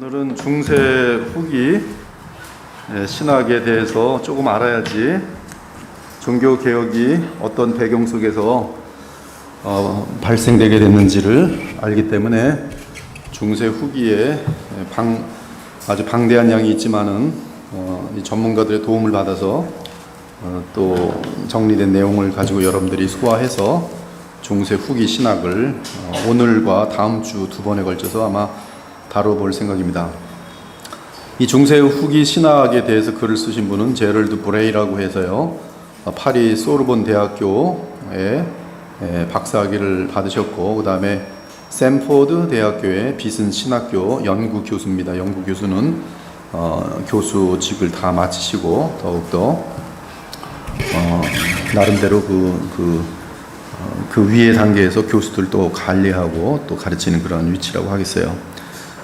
오늘은 중세 후기 신학에 대해서 조금 알아야지 종교 개혁이 어떤 배경 속에서 발생되게 됐는지를 알기 때문에 중세 후기에 아주 방대한 양이 있지만은 이 전문가들의 도움을 받아서 또 정리된 내용을 가지고 여러분들이 소화해서 중세 후기 신학을 오늘과 다음 주 두 번에 걸쳐서 아마 다뤄볼 생각입니다. 이 중세 후기 신학에 대해서 글을 쓰신 분은 제럴드 브레이라고 해서요, 파리 소르본 대학교에 박사학위를 받으셨고, 그 다음에 샘포드 대학교의 비슨 신학교 연구 교수입니다. 연구 교수는 교수직을 다 마치시고 더욱더 나름대로 그 위의 단계에서 교수들도 관리하고 또 가르치는 그런 위치라고 하겠어요.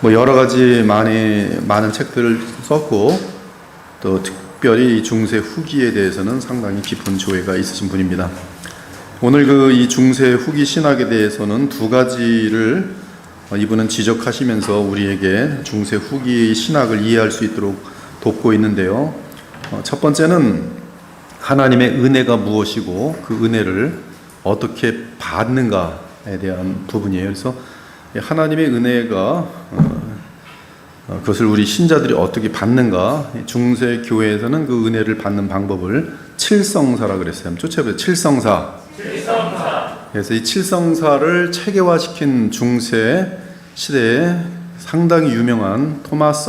여러 가지 많은 책들을 썼고, 또 특별히 중세 후기에 대해서는 상당히 깊은 조예가 있으신 분입니다. 오늘 이 중세 후기 신학에 대해서는 두 가지를 이분은 지적하시면서 우리에게 중세 후기 신학을 이해할 수 있도록 돕고 있는데요. 첫 번째는 하나님의 은혜가 무엇이고 그 은혜를 어떻게 받는가에 대한 부분이에요. 그래서 하나님의 은혜가 그것을 우리 신자들이 어떻게 받는가, 중세 교회에서는 그 은혜를 받는 방법을 칠성사라 그랬어요. 쫓아보세요. 칠성사. 그래서 이 칠성사를 체계화시킨 중세 시대에 상당히 유명한 토마스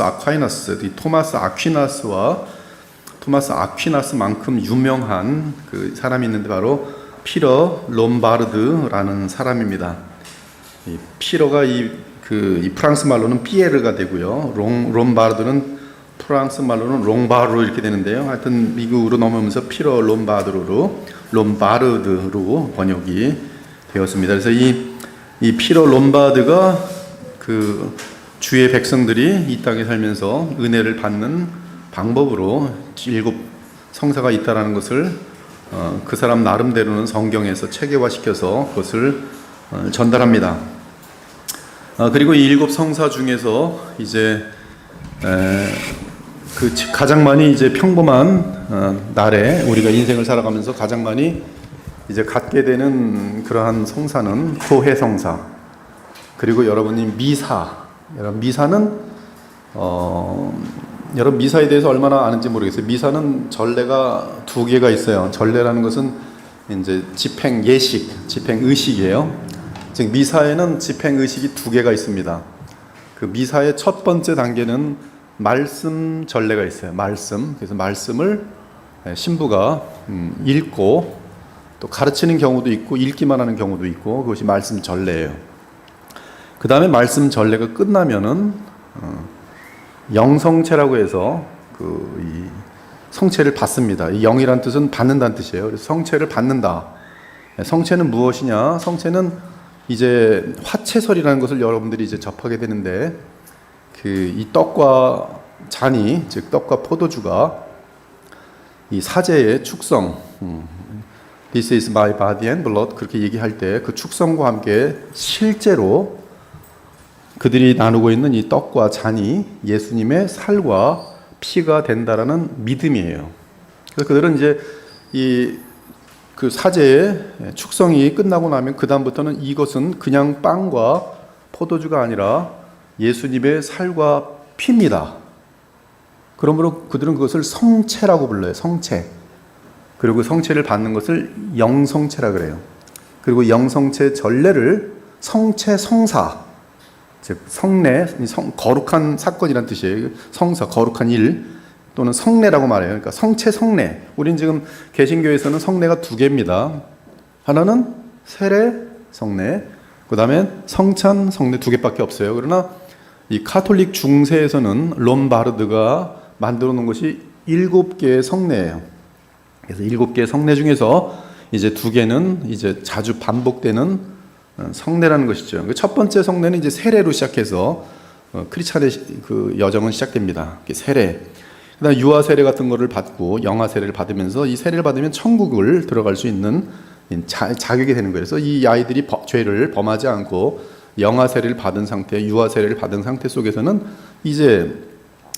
아퀴나스만큼 유명한 그 사람이 있는데 바로 피러 롬바르드라는 사람입니다. 이 피러가 이 프랑스 말로는 피에르가 되고요. 롬바르드는 프랑스 말로는 롱바르 이렇게 되는데요. 하여튼 미국으로 넘어오면서 피러 롬바르드로 번역이 되었습니다. 그래서 이 피러 롬바르드가 그 주의 백성들이 이 땅에 살면서 은혜를 받는 방법으로 7 성사가 있다라는 것을 그 사람 나름대로는 성경에서 체계화시켜서 그것을 전달합니다. 그리고 이 7 성사 중에서 이제 가장 많이 이제 평범한 날에 우리가 인생을 살아가면서 가장 많이 이제 갖게 되는 그러한 성사는 교회 성사. 그리고 여러분이 미사는 여러분 미사에 대해서 얼마나 아는지 모르겠어요. 미사는 전례가 2개가 있어요. 전례라는 것은 이제 집행의식이에요. 즉 미사에는 집행의식이 2개가 있습니다. 그 미사의 첫 번째 단계는 말씀 전례가 있어요. 그래서 말씀을 신부가 읽고 또 가르치는 경우도 있고 읽기만 하는 경우도 있고, 그것이 말씀 전례예요. 그 다음에 말씀 전례가 끝나면은 영성체라고 해서 이 성체를 받습니다. 이 영이란 뜻은 받는다는 뜻이에요. 그래서 성체를 받는다. 성체는 무엇이냐? 성체는 이제 화채설이라는 것을 여러분들이 이제 접하게 되는데, 이 떡과 잔이, 즉 떡과 포도주가 이 사제의 축성, This is my body and blood, 그렇게 얘기할 때 그 축성과 함께 실제로 그들이 나누고 있는 이 떡과 잔이 예수님의 살과 피가 된다라는 믿음이에요. 그래서 그들은 이제 그 사제의 축성이 끝나고 나면 그 다음부터는 이것은 그냥 빵과 포도주가 아니라 예수님의 살과 피입니다. 그러므로 그들은 그것을 성체라고 불러요. 성체. 그리고 성체를 받는 것을 영성체라 그래요. 그리고 영성체 전례를 성체 성사, 즉 성례, 거룩한 사건이란 뜻이에요. 성사, 거룩한 일 또는 성례라고 말해요. 그러니까 성체 성례. 우린 지금 개신교에서는 성례가 2개입니다. 하나는 세례 성례, 그 다음에 성찬 성례 2개밖에 없어요. 그러나 이 카톨릭 중세에서는 롬바르드가 만들어 놓은 것이 7개의 성례예요. 그래서 7개의 성례 중에서 이제 2개는 이제 자주 반복되는 성례라는 것이죠. 첫 번째 성례는 이제 세례로 시작해서 크리스찬의 그 여정은 시작됩니다. 세례. 그다음 유아 세례 같은 거를 받고 영아 세례를 받으면서 이 세례를 받으면 천국을 들어갈 수 있는 자격이 되는 거예요. 그래서 이 아이들이 죄를 범하지 않고 영아 세례를 받은 상태, 유아 세례를 받은 상태 속에서는 이제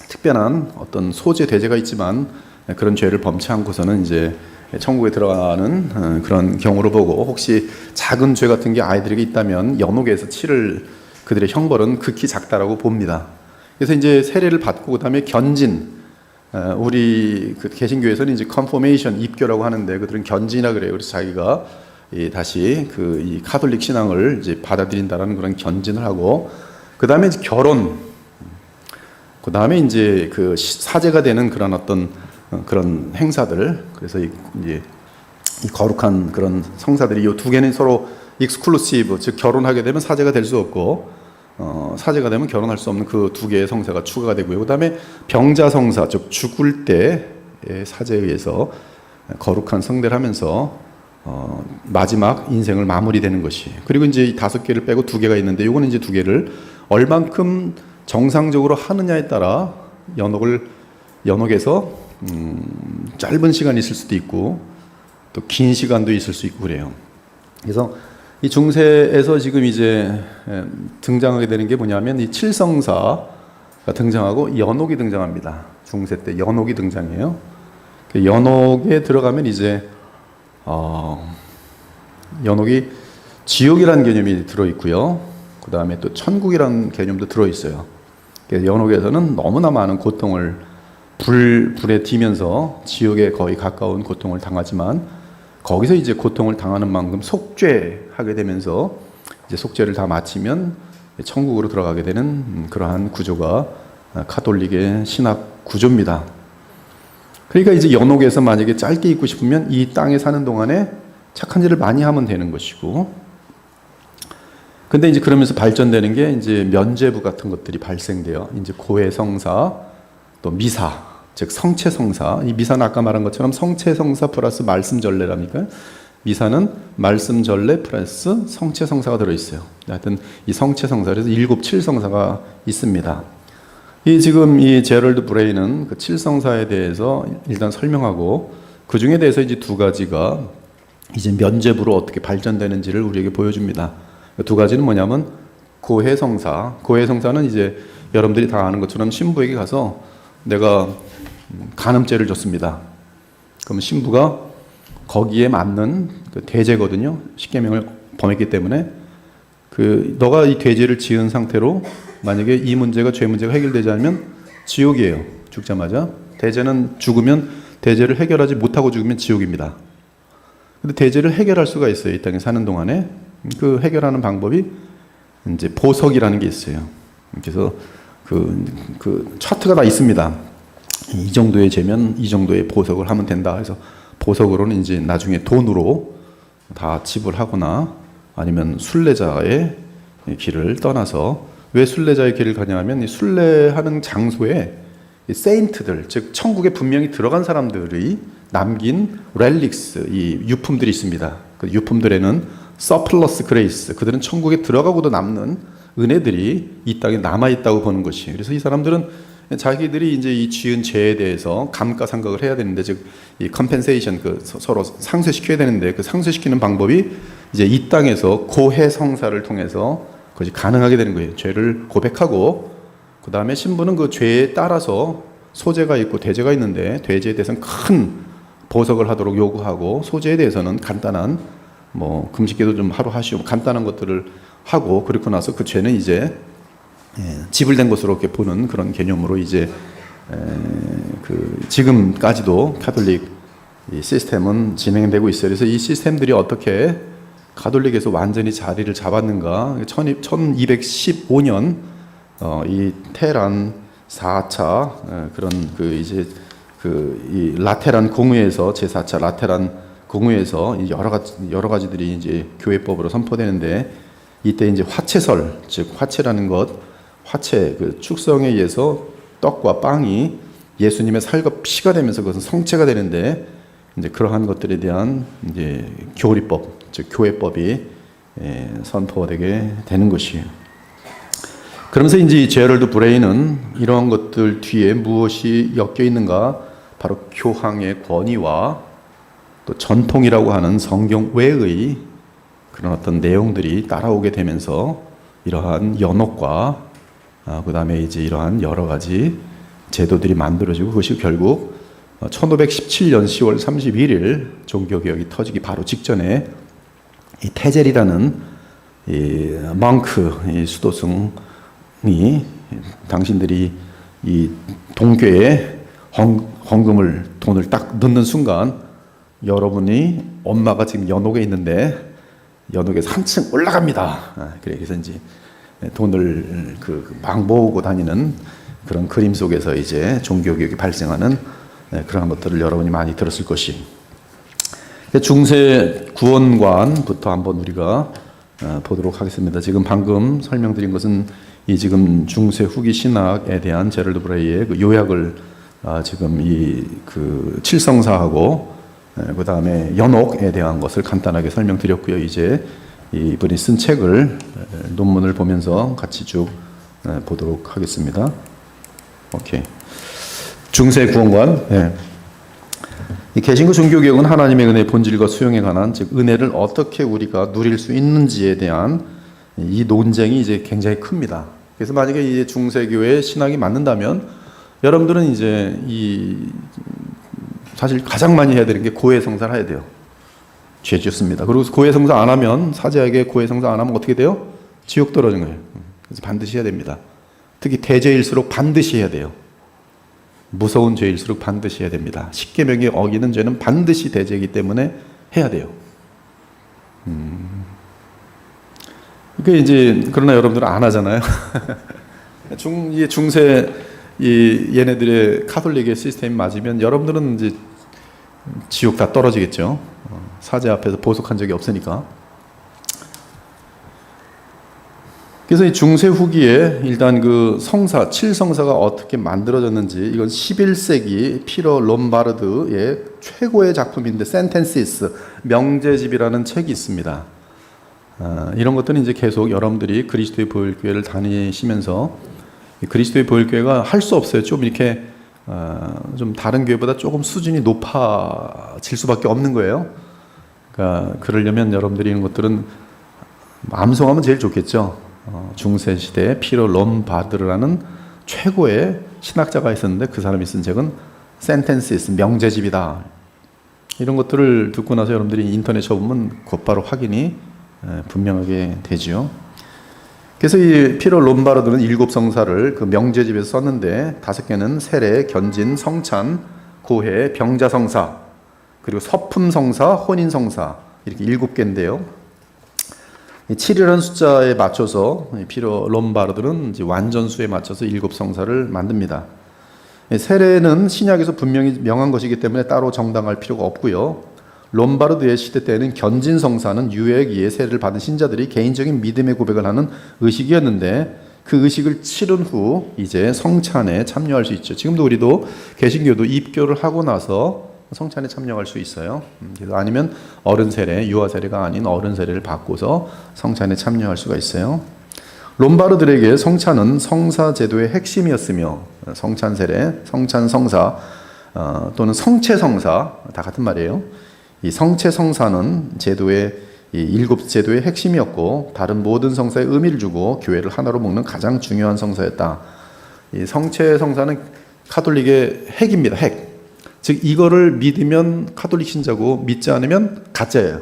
특별한 어떤 소재 대제가 있지만 그런 죄를 범치 않고서는 이제 천국에 들어가는 그런 경우로 보고, 혹시 작은 죄 같은 게 아이들에게 있다면 연옥에서 치를 그들의 형벌은 극히 작다라고 봅니다. 그래서 이제 세례를 받고 그다음에 견진, 우리 그 개신교에서는 이제 컨포메이션, 입교라고 하는데 그들은 견진이라 그래요. 그래서 자기가 다시 이 카톨릭 신앙을 이제 받아들인다라는 그런 견진을 하고, 그다음에 이제 결혼, 그다음에 이제 그 사제가 되는 그런 어떤 그런 행사들. 그래서 이제 이 거룩한 그런 성사들이 이 두 개는 서로 익스클루시브, 즉 결혼하게 되면 사제가 될 수 없고, 사제가 되면 결혼할 수 없는 그 두 개의 성사가 추가가 되고요. 그다음에 병자 성사, 즉 죽을 때의 사제에 의해서 거룩한 성대를 하면서 마지막 인생을 마무리되는 것이. 그리고 이제 이 5개를 빼고 2개가 있는데, 요거는 이제 2개를 얼만큼 정상적으로 하느냐에 따라 연옥에서 짧은 시간이 있을 수도 있고 또 긴 시간도 있을 수 있고 그래요. 그래서 이 중세에서 지금 이제 등장하게 되는 게 뭐냐면 이 칠성사가 등장하고 연옥이 등장합니다. 중세 때 연옥이 등장해요. 연옥에 들어가면 이제 연옥이 지옥이라는 개념이 들어있고요. 그 다음에 또 천국이라는 개념도 들어있어요. 연옥에서는 너무나 많은 고통을 불에 튀면서 지옥에 거의 가까운 고통을 당하지만, 거기서 이제 고통을 당하는 만큼 속죄하게 되면서 이제 속죄를 다 마치면 천국으로 들어가게 되는 그러한 구조가 카톨릭의 신학 구조입니다. 그러니까 이제 연옥에서 만약에 짧게 있고 싶으면 이 땅에 사는 동안에 착한 일을 많이 하면 되는 것이고, 근데 이제 그러면서 발전되는 게 이제 면죄부 같은 것들이 발생돼요. 이제 고해성사, 또 미사, 즉 성체성사. 이 미사는 아까 말한 것처럼 성체성사 플러스 말씀전례라니까. 미사는 말씀전례 플러스 성체성사가 들어있어요. 하여튼 이 성체성사, 그래서 7, 7성사가 있습니다. 지금 이 제럴드 브레이는 그 7성사에 대해서 일단 설명하고, 그 중에 대해서 이제 2가지가 이제 면죄부로 어떻게 발전되는지를 우리에게 보여줍니다. 2가지는 뭐냐면 고해성사. 고해성사는 이제 여러분들이 다 아는 것처럼 신부에게 가서 내가 간음죄를 줬습니다. 그럼 신부가 거기에 맞는 그 대죄거든요. 십계명을 범했기 때문에 너가 이 대죄를 지은 상태로 만약에 이 문제가 죄 문제가 해결되지 않으면 지옥이에요. 죽자마자. 대죄는 죽으면, 대죄를 해결하지 못하고 죽으면 지옥입니다. 근데 대죄를 해결할 수가 있어요. 이 땅에 사는 동안에. 그 해결하는 방법이 이제 보석이라는 게 있어요. 그래서 그 차트가 다 있습니다. 이 정도의 죄면 이 정도의 보석을 하면 된다. 그래서 보석으로는 이제 나중에 돈으로 다 지불하거나 아니면 순례자의 길을 떠나서, 왜 순례자의 길을 가냐면 이 순례하는 장소에 이 세인트들, 즉 천국에 분명히 들어간 사람들이 남긴 렐릭스, 이 유품들이 있습니다. 그 유품들에는 서플러스 그레이스, 그들은 천국에 들어가고도 남는 은혜들이 이 땅에 남아 있다고 보는 것이에요. 그래서 이 사람들은 자기들이 이제 이 지은 죄에 대해서 감가상각을 해야 되는데, 즉 이 컴펜세이션, 서로 상쇄시켜야 되는데, 그 상쇄시키는 방법이 이제 이 땅에서 고해성사를 통해서 그것이 가능하게 되는 거예요. 죄를 고백하고, 그 다음에 신부는 그 죄에 따라서 소재가 있고 대죄가 있는데, 대죄에 대해서는 큰 보석을 하도록 요구하고, 소재에 대해서는 간단한 금식기도 좀 하루 하시고 간단한 것들을 하고, 그리고 나서 그 죄는 이제 지불된 것으로 이렇게 보는 그런 개념으로 이제 지금까지도 카톨릭 이 시스템은 진행되고 있어요. 그래서 이 시스템들이 어떻게 가톨릭에서 완전히 자리를 잡았는가? 1215년 이 테헤란 4차 그런 이 라테란 공의에서 제4차 라테란 공의에서 여러 가지들이 이제 교회법으로 선포되는데, 이때 이제 화채설, 즉 화채라는 것, 화채 축성에 의해서 떡과 빵이 예수님의 살과 피가 되면서 그것은 성체가 되는데, 이제 그러한 것들에 대한 이제 교리법, 즉 교회법이 선포되게 되는 것이에요. 그러면서 이제 이 제럴드 브레이는 이러한 것들 뒤에 무엇이 엮여 있는가? 바로 교황의 권위와 또 전통이라고 하는 성경 외의 그런 어떤 내용들이 따라오게 되면서 이러한 연옥과 그 다음에 이제 이러한 여러 가지 제도들이 만들어지고 그것이 결국 1517년 10월 31일 종교개혁이 터지기 바로 직전에 이 테젤이라는 이 멍크 이 수도승이 당신들이 이 동교에 헌금을 돈을 딱 넣는 순간 여러분이 엄마가 지금 연옥에 있는데 연옥에서 한층 올라갑니다. 그래서 이제 돈을 막 모으고 다니는 그런 그림 속에서 이제 종교개혁이 발생하는 그런 것들을 여러분이 많이 들었을 것이. 중세 구원관부터 한번 우리가 보도록 하겠습니다. 지금 방금 설명드린 것은 이 지금 중세 후기 신학에 대한 제럴드 브레이의 그 요약을 지금 이 그 칠성사하고 그 다음에 연옥에 대한 것을 간단하게 설명드렸고요. 이제 이분이 쓴 책을 논문을 보면서 같이 쭉 보도록 하겠습니다. 오케이. 중세 구원관. 네. 이 개신교 종교개혁은 하나님의 은혜의 본질과 수용에 관한 즉 은혜를 어떻게 우리가 누릴 수 있는지에 대한 이 논쟁이 이제 굉장히 큽니다. 그래서 만약에 이제 중세교회 신학이 맞는다면 여러분들은 이제 사실 가장 많이 해야 되는 게 고해성사를 해야 돼요. 죄 짓습니다. 그리고 고해성사 안 하면 사제에게 고해성사 안 하면 어떻게 돼요? 지옥 떨어진 거예요. 그래서 반드시 해야 됩니다. 특히 대죄일수록 반드시 해야 돼요. 무서운 죄일수록 반드시 해야 됩니다. 십계명이 어기는 죄는 반드시 대죄이기 때문에 해야 돼요. 그게 이제 그러나 여러분들은 안 하잖아요. 중세 얘네들의 카톨릭의 시스템이 맞으면 여러분들은 이제 지옥 다 떨어지겠죠. 사제 앞에서 보석한 적이 없으니까. 그래서 이 중세 후기에 일단 그 성사, 칠성사가 어떻게 만들어졌는지 이건 11세기 피로 롬바르드의 최고의 작품인데 센텐시스, 명제집이라는 책이 있습니다. 이런 것들은 이제 계속 여러분들이 그리스도의 보혈교회를 다니시면서 그리스도의 보혈교회가 할 수 없어요. 좀 이렇게 좀 다른 교회보다 조금 수준이 높아질 수밖에 없는 거예요. 그러니까 그러려면 여러분들이 이런 것들은 암송하면 제일 좋겠죠. 중세 시대에 피로 롬바르드라는 최고의 신학자가 있었는데 그 사람이 쓴 책은 센텐시스, 명제집이다. 이런 것들을 듣고 나서 여러분들이 인터넷 쳐보면 곧바로 확인이 분명하게 되죠. 그래서 이 피로 롬바르드는 7성사를 그 명제집에서 썼는데 5개는 세례, 견진, 성찬, 고해, 병자성사, 그리고 서품성사, 혼인성사 이렇게 7개인데요. 7이라는 숫자에 맞춰서 피로 롬바르드는 이제 완전수에 맞춰서 7성사를 만듭니다. 세례는 신약에서 분명히 명한 것이기 때문에 따로 정당할 필요가 없고요. 롬바르드의 시대 때는 견진성사는 유예기에 세례를 받은 신자들이 개인적인 믿음의 고백을 하는 의식이었는데 그 의식을 치른 후 이제 성찬에 참여할 수 있죠. 지금도 우리도 개신교도 입교를 하고 나서 성찬에 참여할 수 있어요. 그래서 아니면 어른 세례, 유아 세례가 아닌 어른 세례를 받고서 성찬에 참여할 수가 있어요. 롬바르들에게 성찬은 성사 제도의 핵심이었으며 성찬 세례, 성찬 성사 또는 성체 성사 다 같은 말이에요. 이 성체 성사는 제도의 이 7제도의 핵심이었고 다른 모든 성사에 의미를 주고 교회를 하나로 묶는 가장 중요한 성사였다. 이 성체 성사는 카톨릭의 핵입니다. 핵. 즉 이거를 믿으면 카톨릭 신자고 믿지 않으면 가짜예요.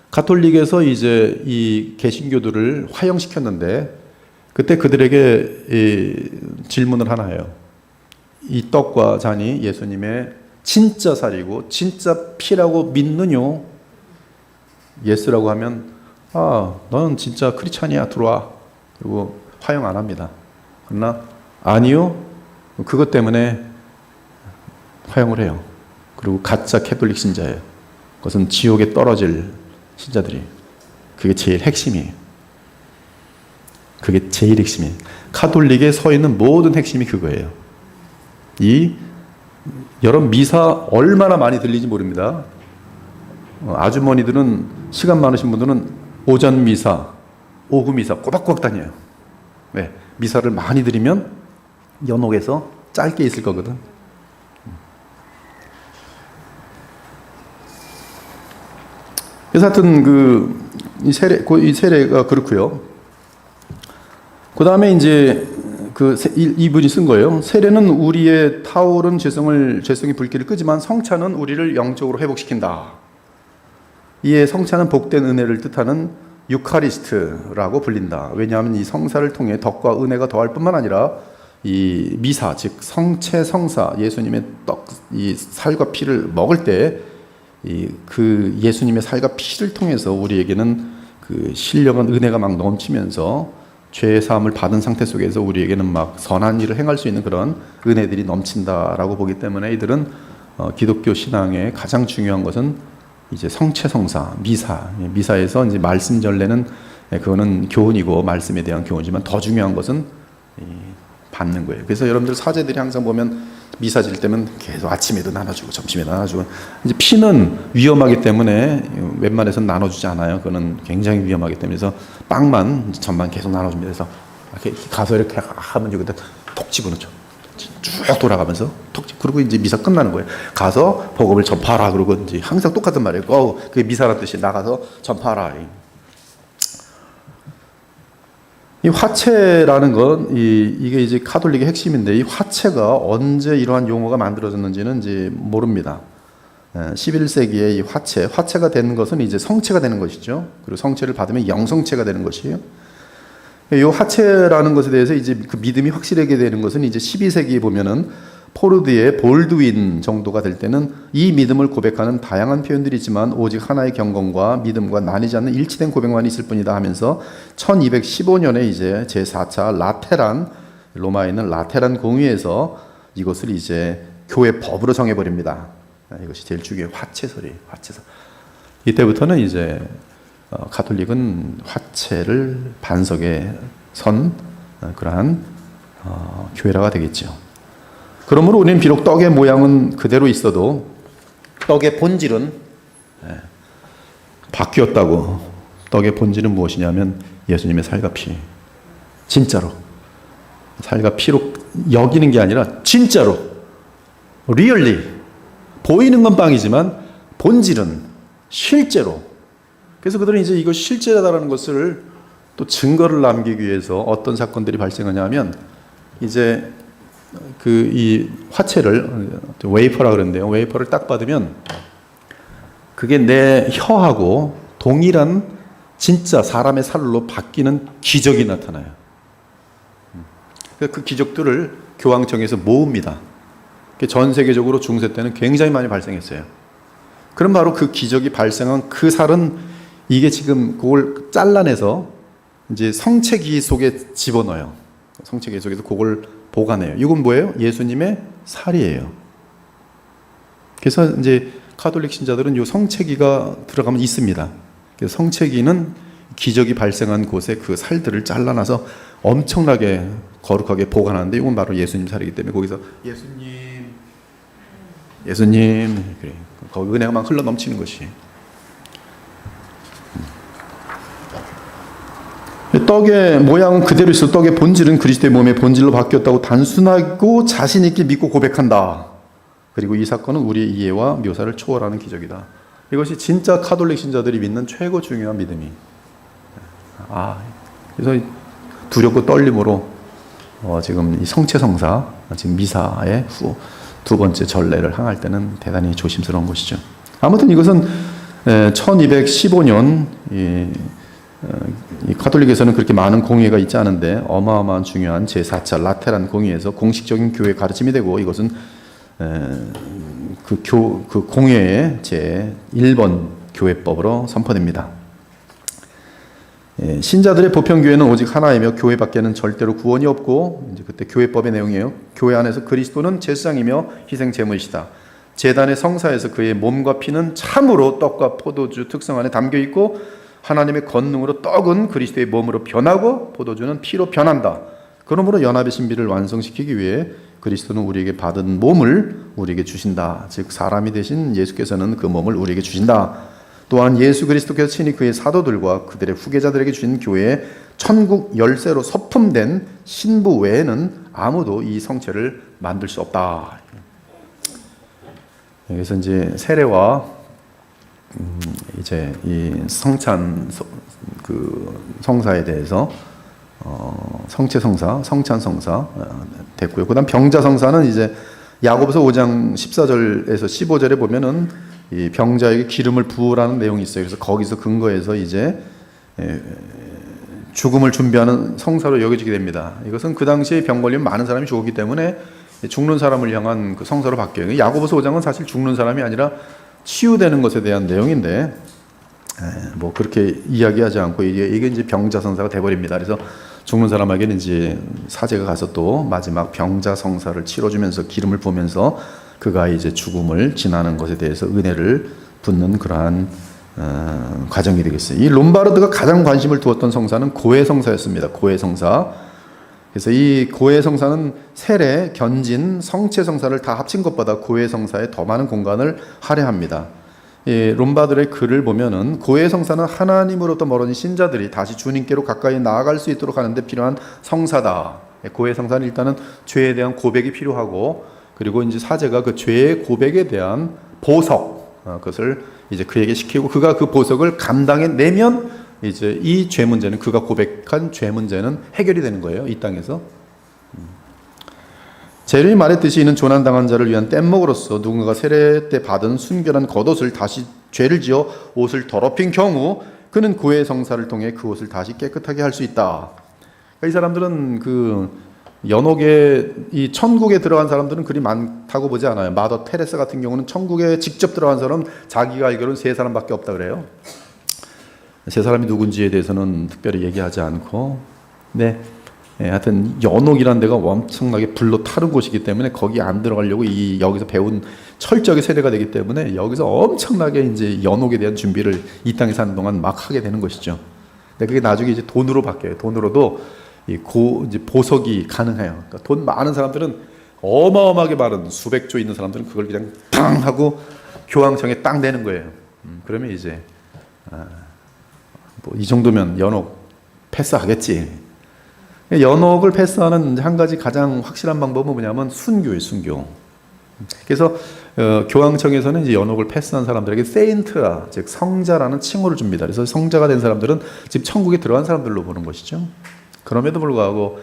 카톨릭에서 이제 이 개신교들을 화형시켰는데 그때 그들에게 이 질문을 하나 해요. 이 떡과 잔이 예수님의 진짜 살이고 진짜 피라고 믿느뇨? 예스라고 하면 너는 진짜 크리스찬이야 들어와. 그리고 화형 안 합니다. 그러나 아니요. 그것 때문에 화형을 해요. 그리고 가짜 캐톨릭 신자예요. 그것은 지옥에 떨어질 신자들이. 그게 제일 핵심이에요. 그게 제일 핵심이에요. 카톨릭에 서 있는 모든 핵심이 그거예요. 여러분 미사 얼마나 많이 들리지 모릅니다. 아주머니들은 시간 많으신 분들은 오전 미사, 오후 미사 꼬박꼬박 다녀요. 왜? 미사를 많이 드리면 연옥에서 짧게 있을 거거든. 그래서 하여튼 이 세례가 그렇고요. 그 다음에 이제 이분이 쓴 거예요. 세례는 우리의 타오른 죄성의 불길을 끄지만 성찬은 우리를 영적으로 회복시킨다. 이에 성찬은 복된 은혜를 뜻하는 유카리스트라고 불린다. 왜냐하면 이 성사를 통해 덕과 은혜가 더할 뿐만 아니라 이 미사, 즉 성체 성사, 예수님의 이 살과 피를 먹을 때 그 예수님의 살과 피를 통해서 우리에게는 그 신령한 은혜가 막 넘치면서 죄의 사함을 받은 상태 속에서 우리에게는 막 선한 일을 행할 수 있는 그런 은혜들이 넘친다라고 보기 때문에 이들은 기독교 신앙의 가장 중요한 것은 이제 성체 성사, 미사에서 이제 말씀 전례는 그거는 교훈이고 말씀에 대한 교훈이지만 더 중요한 것은 받는 거예요. 그래서 여러분들 사제들이 항상 보면 미사 질 때면 계속 아침에도 나눠주고 점심에도 나눠주고, 이제 피는 위험하기 때문에 웬만해서는 나눠주지 않아요. 그거는 굉장히 위험하기 때문에. 그래서 빵만 전만 계속 나눠줍니다. 그래서 이렇게 가서 이렇게 하면 여기다 톡 집어넣죠. 쭉 돌아가면서 톡. 그리고 이제 미사 끝나는 거예요. 가서 복음을 전파하라. 그러고 이제 항상 똑같은 말이에요. 그게 미사라는 뜻이 나가서 전파하라. 이 화채라는 건 이게 이제 카톨릭의 핵심인데, 이 화채가 언제 이러한 용어가 만들어졌는지는 이제 모릅니다. 11세기에 이 화채가 되는 것은 이제 성체가 되는 것이죠. 그리고 성체를 받으면 영성체가 되는 것이에요. 이 화채라는 것에 대해서 이제 그 믿음이 확실하게 되는 것은 이제 12세기에 보면은 포르드의 볼드윈 정도가 될 때는 이 믿음을 고백하는 다양한 표현들이 있지만 오직 하나의 경건과 믿음과 나뉘지 않는 일치된 고백만 있을 뿐이다 하면서 1215년에 이제 제4차 라테란, 로마에 있는 라테란 공의에서 이것을 이제 교회 법으로 정해버립니다. 이것이 제일 중요해요. 화채설이에요. 화채설. 이때부터는 이제 가톨릭은 화채를 반석에 선 그러한 교회라가 되겠죠. 그러므로 우리는 비록 떡의 모양은 그대로 있어도 떡의 본질은 바뀌었다고. 떡의 본질은 무엇이냐면 예수님의 살과 피. 진짜로. 살과 피로 여기는 게 아니라 진짜로. 리얼리. 보이는 건 빵이지만 본질은 실제로. 그래서 그들은 이제 이거 실제다라는 것을 또 증거를 남기기 위해서 어떤 사건들이 발생하냐면, 이제 이 화채를 웨이퍼라 그러는데요. 웨이퍼를 딱 받으면 그게 내 혀하고 동일한 진짜 사람의 살로 바뀌는 기적이 나타나요. 그 기적들을 교황청에서 모읍니다. 전 세계적으로 중세 때는 굉장히 많이 발생했어요. 그럼 바로 그 기적이 발생한 그 살은 이게 지금 그걸 잘라내서 이제 성체기 속에 집어넣어요. 성체기 속에서 그걸 보관해요. 이건 뭐예요? 예수님의 살이에요. 그래서 이제 카톨릭 신자들은 이 성체기가 들어가면 있습니다. 그래서 성체기는 기적이 발생한 곳에 그 살들을 잘라놔서 엄청나게 거룩하게 보관하는데, 이건 바로 예수님 살이기 때문에 거기서 예수님 그래. 거기 은혜가 막 흘러 넘치는 것이. 떡의 모양은 그대로 있어 떡의 본질은 그리스도의 몸의 본질로 바뀌었다고 단순하고 자신 있게 믿고 고백한다. 그리고 이 사건은 우리의 이해와 묘사를 초월하는 기적이다. 이것이 진짜 카톨릭 신자들이 믿는 최고 중요한 믿음이. 그래서 두렵고 떨림으로 지금 이 성체성사, 지금 미사의 두 번째 전례를 항할 때는 대단히 조심스러운 것이죠. 아무튼 이것은 1215년 이 카톨릭에서는 그렇게 많은 공회가 있지 않은데 어마어마한 중요한 제4차 라테란 공회에서 공식적인 교회 가르침이 되고, 이것은 그 공회의 제1번 교회법으로 선포됩니다. 신자들의 보편교회는 오직 하나이며 교회밖에는 절대로 구원이 없고, 이제 그때 교회법의 내용이에요. 교회 안에서 그리스도는 제사장이며 희생 제물이시다. 제단의 성사에서 그의 몸과 피는 참으로 떡과 포도주 특성 안에 담겨 있고, 하나님의 권능으로 떡은 그리스도의 몸으로 변하고 포도주는 피로 변한다. 그러므로 연합의 신비를 완성시키기 위해 그리스도는 우리에게 받은 몸을 우리에게 주신다. 즉 사람이 되신 예수께서는 그 몸을 우리에게 주신다. 또한 예수 그리스도께서 친히 그의 사도들과 그들의 후계자들에게 주신 교회의 천국 열쇠로 서품된 신부 외에는 아무도 이 성체를 만들 수 없다. 그래서 이제 세례와 이제 이 성사에 대해서 성체성사, 성찬성사 됐고요. 그다음 병자성사는 이제 야고보서 5장 14절에서 15절에 보면은 이 병자에게 기름을 부으라는 내용이 있어요. 그래서 거기서 근거해서 이제 죽음을 준비하는 성사로 여겨지게 됩니다. 이것은 그 당시에 병 걸리면 많은 사람이 죽었기 때문에 죽는 사람을 향한 그 성사로 바뀌어요. 야고보서 5장은 사실 죽는 사람이 아니라 치유되는 것에 대한 내용인데 뭐 그렇게 이야기하지 않고 이게 이제 병자성사가 돼버립니다. 그래서 죽는 사람에게는 이제 사제가 가서 또 마지막 병자성사를 치러주면서 기름을 부으면서 그가 이제 죽음을 지나는 것에 대해서 은혜를 붓는 그러한 과정이 되겠어요. 이 롬바르드가 가장 관심을 두었던 성사는 고해성사였습니다. 고해성사. 그래서 이 고해성사는 세례, 견진, 성체성사를 다 합친 것보다 고해성사에 더 많은 공간을 할애합니다. 이 롬바르드의 글을 보면은 고해성사는 하나님으로부터 멀어진 신자들이 다시 주님께로 가까이 나아갈 수 있도록 하는데 필요한 성사다. 고해성사는 일단은 죄에 대한 고백이 필요하고, 그리고 이제 사제가 그 죄의 고백에 대한 보석, 그것을 이제 그에게 시키고 그가 그 보석을 감당해 내면 이제 이 죄 문제는, 그가 고백한 죄 문제는 해결이 되는 거예요, 이 땅에서. 재림이 말했듯이 이는 조난당한 자를 위한 뗏목으로서 누군가가 세례 때 받은 순결한 겉옷을 다시 죄를 지어 옷을 더럽힌 경우 그는 고해 성사를 통해 그 옷을 다시 깨끗하게 할 수 있다. 그러니까 이 사람들은 그 연옥에, 이 천국에 들어간 사람들은 그리 많다고 보지 않아요. 마더 테레사 같은 경우는 천국에 직접 들어간 사람은 자기가 알기로는 3사람밖에 없다 그래요. 3사람이 누군지에 대해서는 특별히 얘기하지 않고, 네. 하여튼 연옥이라는 데가 엄청나게 불로 타는 곳이기 때문에 거기 안 들어가려고 여기서 배운 철저하게 세례가 되기 때문에 여기서 엄청나게 이제 연옥에 대한 준비를 이 땅에 사는 동안 막 하게 되는 것이죠. 근데 그게 나중에 이제 돈으로 바뀌어요. 돈으로도 이제 보석이 가능해요. 그러니까 돈 많은 사람들은, 어마어마하게 많은 수백조 있는 사람들은 그걸 그냥 땅 하고 교황청에 땅 내는 거예요. 그러면 이제 뭐 이 정도면 연옥 패스하겠지. 연옥을 패스하는 한 가지 가장 확실한 방법은 뭐냐면 순교예요, 순교. 그래서 교황청에서는 이제 연옥을 패스한 사람들에게 세인트라, 즉 성자라는 칭호를 줍니다. 그래서 성자가 된 사람들은 지금 천국에 들어간 사람들로 보는 것이죠. 그럼에도 불구하고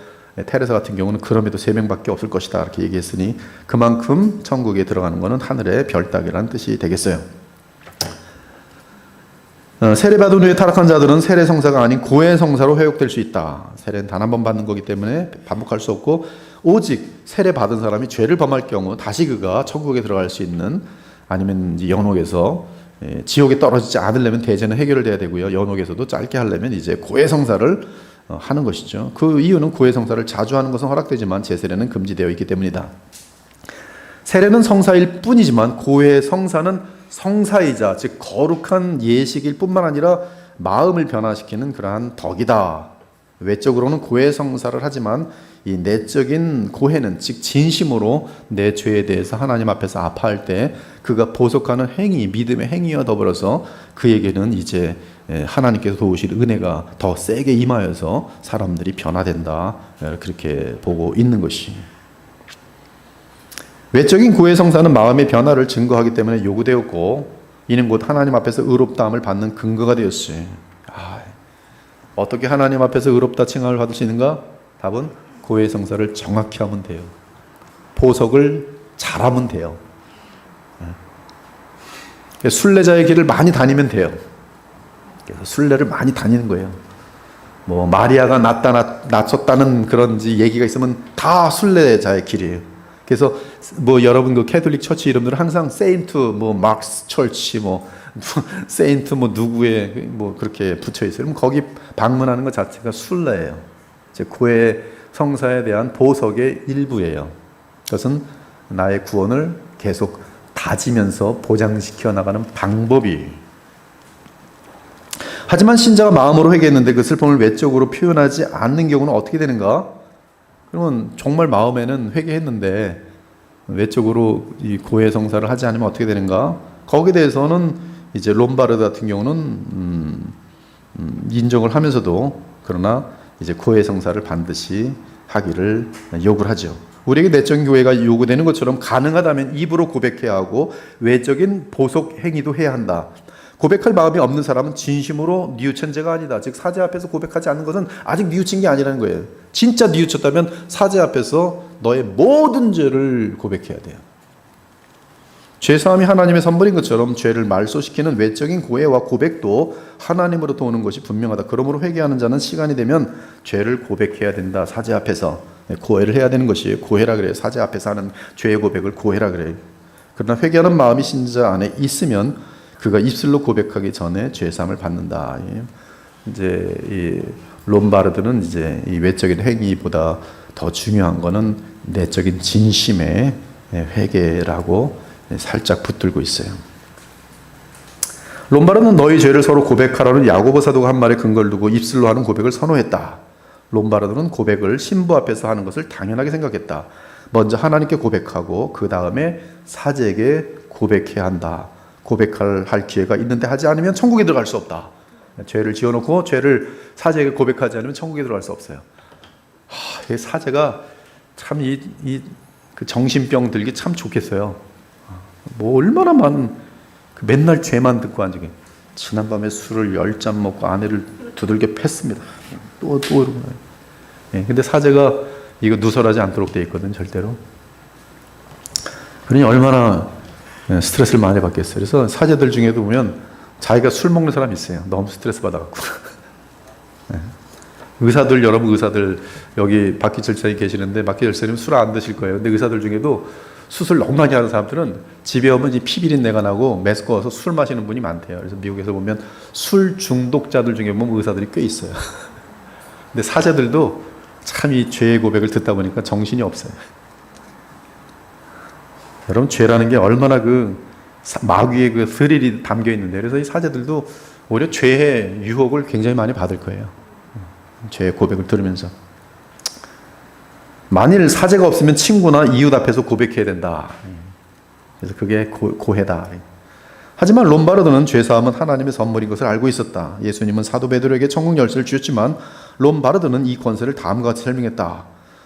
테레사 같은 경우는 그럼에도 3명밖에 없을 것이다 이렇게 얘기했으니 그만큼 천국에 들어가는 것은 하늘의 별 따기라는 뜻이 되겠어요. 세례받은 후에 타락한 자들은 세례 성사가 아닌 고해 성사로 회복될 수 있다. 세례는 단 한 번 받는 거기 때문에 반복할 수 없고, 오직 세례 받은 사람이 죄를 범할 경우 다시 그가 천국에 들어갈 수 있는, 아니면 이제 연옥에서 지옥에 떨어지지 않으려면 대제는 해결돼야 되고요. 연옥에서도 짧게 하려면 이제 고해 성사를 하는 것이죠. 그 이유는 고해 성사를 자주 하는 것은 허락되지만 제세례는 금지되어 있기 때문이다. 세례는 성사일 뿐이지만 고해 성사는 성사이자, 즉 거룩한 예식일 뿐만 아니라 마음을 변화시키는 그러한 덕이다. 외적으로는 고해 성사를 하지만 이 내적인 고해는, 즉 진심으로 내 죄에 대해서 하나님 앞에서 아파할 때 그가 보석하는 행위, 믿음의 행위와 더불어서 그에게는 이제 하나님께서 도우실 은혜가 더 세게 임하여서 사람들이 변화된다. 그렇게 보고 있는 것이. 외적인 고해 성사는 마음의 변화를 증거하기 때문에 요구되었고, 이는 곧 하나님 앞에서 의롭다함을 받는 근거가 되었어요. 어떻게 하나님 앞에서 의롭다 칭함을 받을 수 있는가? 답은 고해 성사를 정확히 하면 돼요. 보석을 잘하면 돼요. 순례자의 길을 많이 다니면 돼요. 그래서 순례를 많이 다니는 거예요. 뭐 마리아가 낳았다는 그런 얘기가 있으면 다 순례자의 길이에요. 그래서 뭐 여러분 그 캐톨릭 처치 이름들은 항상 세인트 뭐 막스 처치 뭐 세인트 뭐 누구의 뭐 그렇게 붙여 있어요. 그럼 거기 방문하는 것 자체가 순례예요. 즉 고해 성사에 대한 보석의 일부예요. 그것은 나의 구원을 계속 다지면서 보장시켜 나가는 방법이. 하지만 신자가 마음으로 회개했는데 그 슬픔을 외적으로 표현하지 않는 경우는 어떻게 되는가? 그러면 정말 마음에는 회개했는데 외적으로 이 고해 성사를 하지 않으면 어떻게 되는가? 거기에 대해서는 이제 롬바르드 같은 경우는 인정을 하면서도, 그러나 이제 고해 성사를 반드시 하기를 요구를 하죠. 우리에게 내적인 교회가 요구되는 것처럼 가능하다면 입으로 고백해야 하고 외적인 보석 행위도 해야 한다. 고백할 마음이 없는 사람은 진심으로 뉘우친 죄가 아니다. 즉 사제 앞에서 고백하지 않는 것은 아직 뉘우친 게 아니라는 거예요. 진짜 뉘우쳤다면 사제 앞에서 너의 모든 죄를 고백해야 돼요. 죄사함이 하나님의 선물인 것처럼 죄를 말소시키는 외적인 고해와 고백도 하나님으로부터 오는 것이 분명하다. 그러므로 회개하는 자는 시간이 되면 죄를 고백해야 된다. 사제 앞에서 고해를 해야 되는 것이 고해라 그래요. 사제 앞에서 하는 죄의 고백을 고해라 그래요. 그러나 회개하는 마음이 신자 안에 있으면 그가 입술로 고백하기 전에 죄사함을 받는다. 이제 이 롬바르드는 이제 이 외적인 행위보다 더 중요한 것은 내적인 진심의 회개라고 살짝 붙들고 있어요. 롬바르는 너희 죄를 서로 고백하라는 야고보 사도가 한 말에 근거를 두고 입술로 하는 고백을 선호했다. 롬바르드는 고백을 신부 앞에서 하는 것을 당연하게 생각했다. 먼저 하나님께 고백하고 그 다음에 사제에게 고백해야 한다. 고백할 기회가 있는데 하지 않으면 천국에 들어갈 수 없다. 죄를 지어놓고 죄를 사제에게 고백하지 않으면 천국에 들어갈 수 없어요. 이 사제가 참 그 정신병 들기 참 좋겠어요. 뭐 얼마나 많은 맨날 죄만 듣고 앉게. 지난밤에 술을 10잔 먹고 아내를 두들겨 팼습니다. 또 이러고. 근데 사제가 이거 누설하지 않도록 돼 있거든 절대로. 그러니 얼마나 스트레스를 많이 받겠어요. 그래서 사제들 중에도 보면 자기가 술 먹는 사람이 있어요. 너무 스트레스 받아갖고. 의사들, 여러분 의사들 여기 박기철 선생님 계시는데 박기철 선생님 술 안 드실 거예요. 근데 의사들 중에도 수술 너무 많이 하는 사람들은 집에 오면 피비린내가 나고 메스꺼워서 술 마시는 분이 많대요. 그래서 미국에서 보면 술 중독자들 중에 보면 의사들이 꽤 있어요. 근데 사제들도 참 이 죄의 고백을 듣다 보니까 정신이 없어요. 여러분 죄라는 게 얼마나 그 마귀의 그 스릴이 담겨 있는데, 그래서 이 사제들도 오히려 죄의 유혹을 굉장히 많이 받을 거예요. 죄의 고백을 들으면서. 만일 사제가 없으면 친구나 이웃 앞에서 고백해야 된다. 그래서 그게 고해다. 하지만 롬바르드는 죄사함은 하나님의 선물인 것을 알고 있었다. 예수님은 사도 베드로에게 천국 열쇠를 주셨지만 롬바르드는 이 권세를 다음과 같이 설명했다.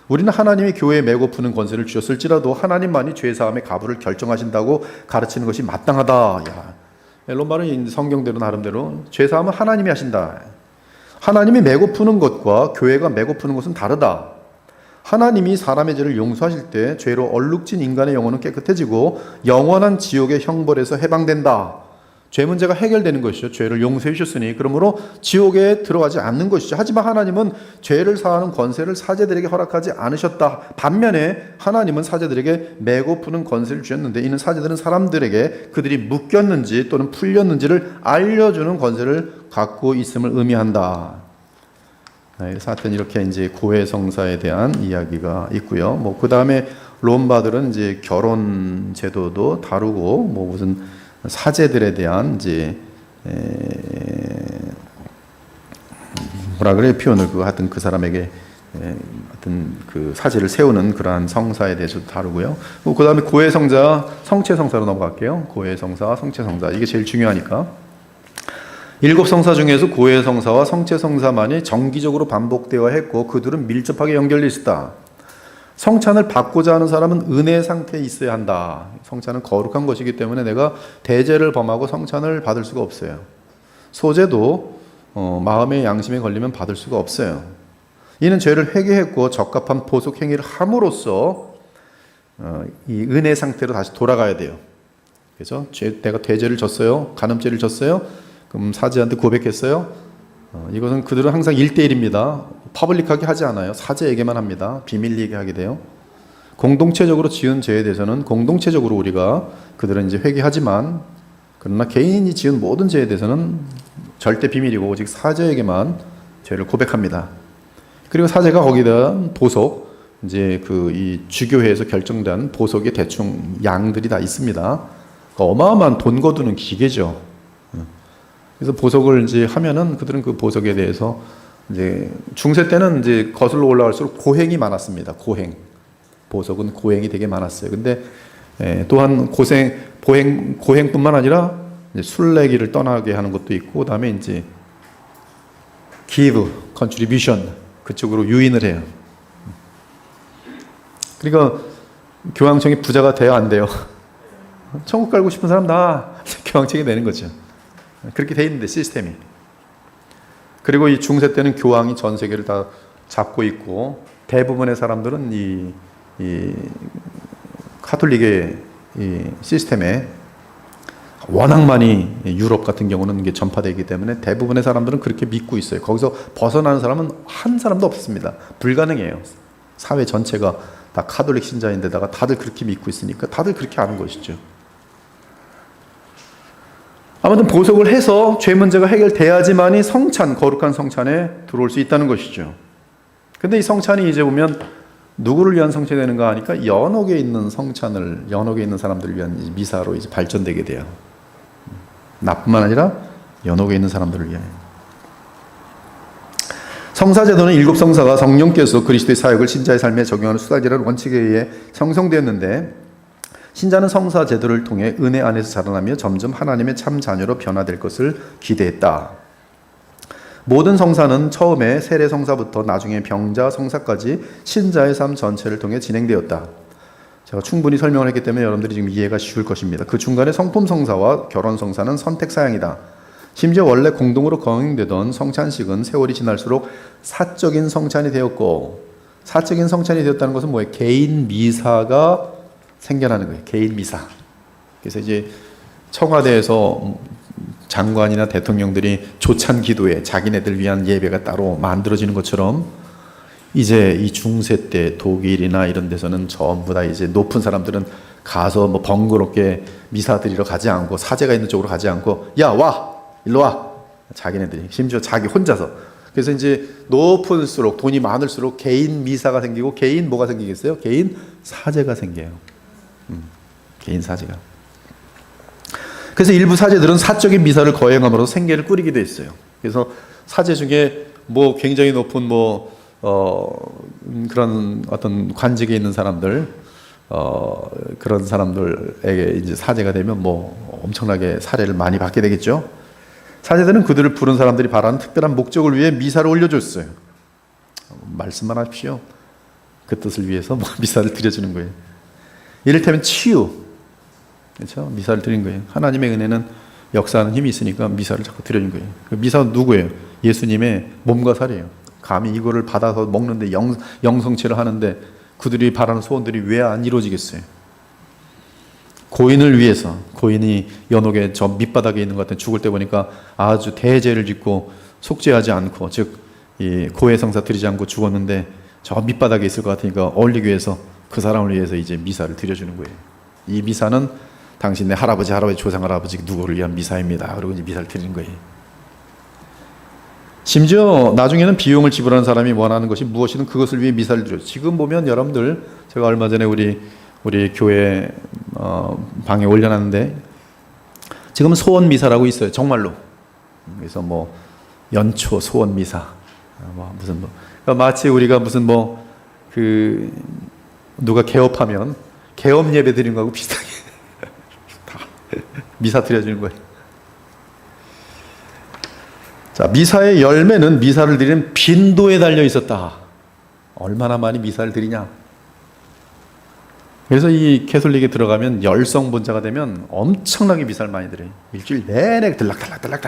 우리는 하나님이 교회에 메고 푸는 권세를 주셨을지라도 하나님만이 죄사함의 가부를 결정하신다고 가르치는 것이 마땅하다. 롬바르는 성경대로 나름대로 죄사함은 하나님이 하신다. 하나님이 메고 푸는 것과 교회가 메고 푸는 것은 다르다. 하나님이 사람의 죄를 용서하실 때 죄로 얼룩진 인간의 영혼은 깨끗해지고 영원한 지옥의 형벌에서 해방된다. 죄 문제가 해결되는 것이죠. 죄를 용서해 주셨으니 그러므로 지옥에 들어가지 않는 것이죠. 하지만 하나님은 죄를 사하는 권세를 사제들에게 허락하지 않으셨다. 반면에 하나님은 사제들에게 메고 푸는 권세를 주셨는데 이는 사제들은 사람들에게 그들이 묶였는지 또는 풀렸는지를 알려주는 권세를 갖고 있음을 의미한다. 그래서 하여튼 이렇게 이제 고해성사에 대한 이야기가 있고요. 뭐 그 다음에 롬바들은 이제 결혼 제도도 다루고 뭐 무슨 사제들에 대한 이제 뭐라 그래 표현을 그 하여튼 그 사람에게 하여튼 그 사제를 세우는 그러한 성사에 대해서도 다루고요. 그 다음에 고해성자, 성체성사로 넘어갈게요. 고해성사, 성체성사 이게 제일 중요하니까. 7성사 중에서 고해성사와 성체성사만이 정기적으로 반복되어 했고 그들은 밀접하게 연결되어 있다. 성찬을 받고자 하는 사람은 은혜 상태에 있어야 한다. 성찬은 거룩한 것이기 때문에 내가 대죄를 범하고 성찬을 받을 수가 없어요. 소제도 마음의 양심에 걸리면 받을 수가 없어요. 이는 죄를 회개했고 적합한 보속 행위를 함으로써 이 은혜 상태로 다시 돌아가야 돼요. 그래서 내가 대죄를 졌어요. 간음죄를 졌어요. 그럼 사제한테 고백했어요. 이것은 그들은 항상 1대1입니다. 퍼블릭하게 하지 않아요. 사제에게만 합니다. 비밀리게 하게 돼요. 공동체적으로 지은 죄에 대해서는 공동체적으로 우리가 그들은 이제 회개하지만 그러나 개인이 지은 모든 죄에 대해서는 절대 비밀이고 오직 사제에게만 죄를 고백합니다. 그리고 사제가 거기다 보석, 이제 그 이 주교회에서 결정된 보석의 대충 양들이 다 있습니다. 어마어마한 돈 거두는 기계죠. 그래서 보석을 이제 하면은 그들은 그 보석에 대해서 이제 중세 때는 이제 거슬러 올라갈수록 고행이 많았습니다. 고행. 보석은 고행이 되게 많았어요. 근데 또한 고행뿐만 아니라 이제 순례기를 떠나게 하는 것도 있고, 그다음에 이제 give, contribution 그쪽으로 유인을 해요. 그러니까 교황청이 부자가 돼야 안 돼요. 천국 갈고 싶은 사람 다 교황청이 되는 거죠. 그렇게 돼 있는데 시스템이. 그리고 이 중세 때는 교황이 전 세계를 다 잡고 있고 대부분의 사람들은 이 카톨릭의 이 시스템에 워낙 많이 유럽 같은 경우는 이게 전파되기 때문에 대부분의 사람들은 그렇게 믿고 있어요. 거기서 벗어나는 사람은 한 사람도 없습니다. 불가능해요. 사회 전체가 다 카톨릭 신자인데다가 다들 그렇게 믿고 있으니까 다들 그렇게 하는 것이죠. 아무튼 보석을 해서 죄 문제가 해결돼야지만이 성찬, 거룩한 성찬에 들어올 수 있다는 것이죠. 근데 이 성찬이 이제 보면 누구를 위한 성찬이 되는가 하니까 연옥에 있는 성찬을, 연옥에 있는 사람들을 위한 미사로 이제 발전되게 돼요. 나뿐만 아니라 연옥에 있는 사람들을 위해. 성사제도는 7성사가 성령께서 그리스도의 사역을 신자의 삶에 적용하는 수단이라는 원칙에 의해 형성되었는데 신자는 성사제도를 통해 은혜 안에서 자라나며 점점 하나님의 참 자녀로 변화될 것을 기대했다. 모든 성사는 처음에 세례성사부터 나중에 병자 성사까지 신자의 삶 전체를 통해 진행되었다. 제가 충분히 설명을 했기 때문에 여러분들이 지금 이해가 쉬울 것입니다. 그 중간에 성품성사와 결혼성사는 선택사양이다. 심지어 원래 공동으로 거행되던 성찬식은 세월이 지날수록 사적인 성찬이 되었고, 사적인 성찬이 되었다는 것은 뭐예요? 개인 미사가 생겨나는 거예요. 개인 미사. 그래서 이제 청와대에서 장관이나 대통령들이 조찬 기도에 자기네들 위한 예배가 따로 만들어지는 것처럼 이제 이 중세 때 독일이나 이런 데서는 전부 다 이제 높은 사람들은 가서 뭐 번거롭게 미사 드리러 가지 않고 사제가 있는 쪽으로 가지 않고 야 와 일로 와 자기네들이 심지어 자기 혼자서 그래서 이제 높을수록 돈이 많을수록 개인 미사가 생기고 개인 뭐가 생기겠어요? 개인 사제가 생겨요. 개인 사제가. 그래서 일부 사제들은 사적인 미사를 거행함으로 생계를 꾸리기도 했어요. 그래서 사제 중에 뭐 굉장히 높은 그런 어떤 관직에 있는 사람들, 그런 사람들에게 이제 사제가 되면 뭐 엄청나게 사례를 많이 받게 되겠죠. 사제들은 그들을 부른 사람들이 바라는 특별한 목적을 위해 미사를 올려줬어요. 말씀만 하십시오. 그 뜻을 위해서 뭐 미사를 드려주는 거예요. 이를테면 치유. 그렇죠? 미사를 드린 거예요. 하나님의 은혜는 역사하는 힘이 있으니까 미사를 자꾸 드려준 거예요. 그 미사는 누구예요? 예수님의 몸과 살이에요. 감히 이거를 받아서 먹는데 영성체를 하는데 그들이 바라는 소원들이 왜 안 이루어지겠어요? 고인을 위해서, 고인이 연옥에 저 밑바닥에 있는 것 같은 죽을 때 보니까 아주 대죄를 짓고 속죄하지 않고, 즉 이 고해성사 드리지 않고 죽었는데 저 밑바닥에 있을 것 같으니까 올리기 위해서 그 사람을 위해서 이제 미사를 드려주는 거예요. 이 미사는 당신네 할아버지, 조상 할아버지 누구를 위한 미사입니다. 그리고 이제 미사를 드리는 거예요. 심지어 나중에는 비용을 지불하는 사람이 원하는 것이 무엇이든 그것을 위해 미사를 드려요. 지금 보면 여러분들, 제가 얼마 전에 우리 교회 방에 올려놨는데 지금은 소원 미사라고 있어요. 정말로. 그래서 뭐 연초 소원 미사, 그러니까 마치 우리가 무슨 누가 개업하면 개업 예배 드리는 거하고 비슷하게 다 미사 드려주는 거예요. 자, 미사의 열매는 미사를 드리는 빈도에 달려 있었다. 얼마나 많이 미사를 드리냐. 그래서 이 캐톨릭에 들어가면 열성본자가 되면 엄청나게 미사를 많이 드려요. 일주일 내내 들락달락.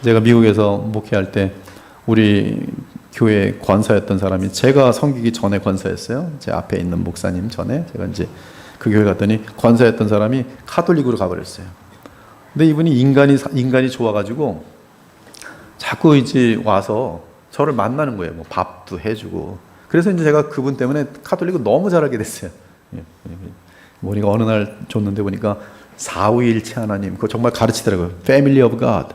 제가 미국에서 목회할 때 우리 교회 권사였던 사람이, 제가 섬기기 전에 권사였어요. 제 앞에 있는 목사님 전에 제가 이제 그 교회 갔더니 권사였던 사람이 카톨릭으로 가버렸어요. 근데 이분이 인간이 좋아가지고 자꾸 이제 와서 저를 만나는 거예요. 뭐 밥도 해주고. 그래서 이제 제가 그분 때문에 카톨릭을 너무 잘 알게 됐어요. 우리가 어느 날 줬는데 보니까 사위일체 하나님, 그거 정말 가르치더라고요. Family of God.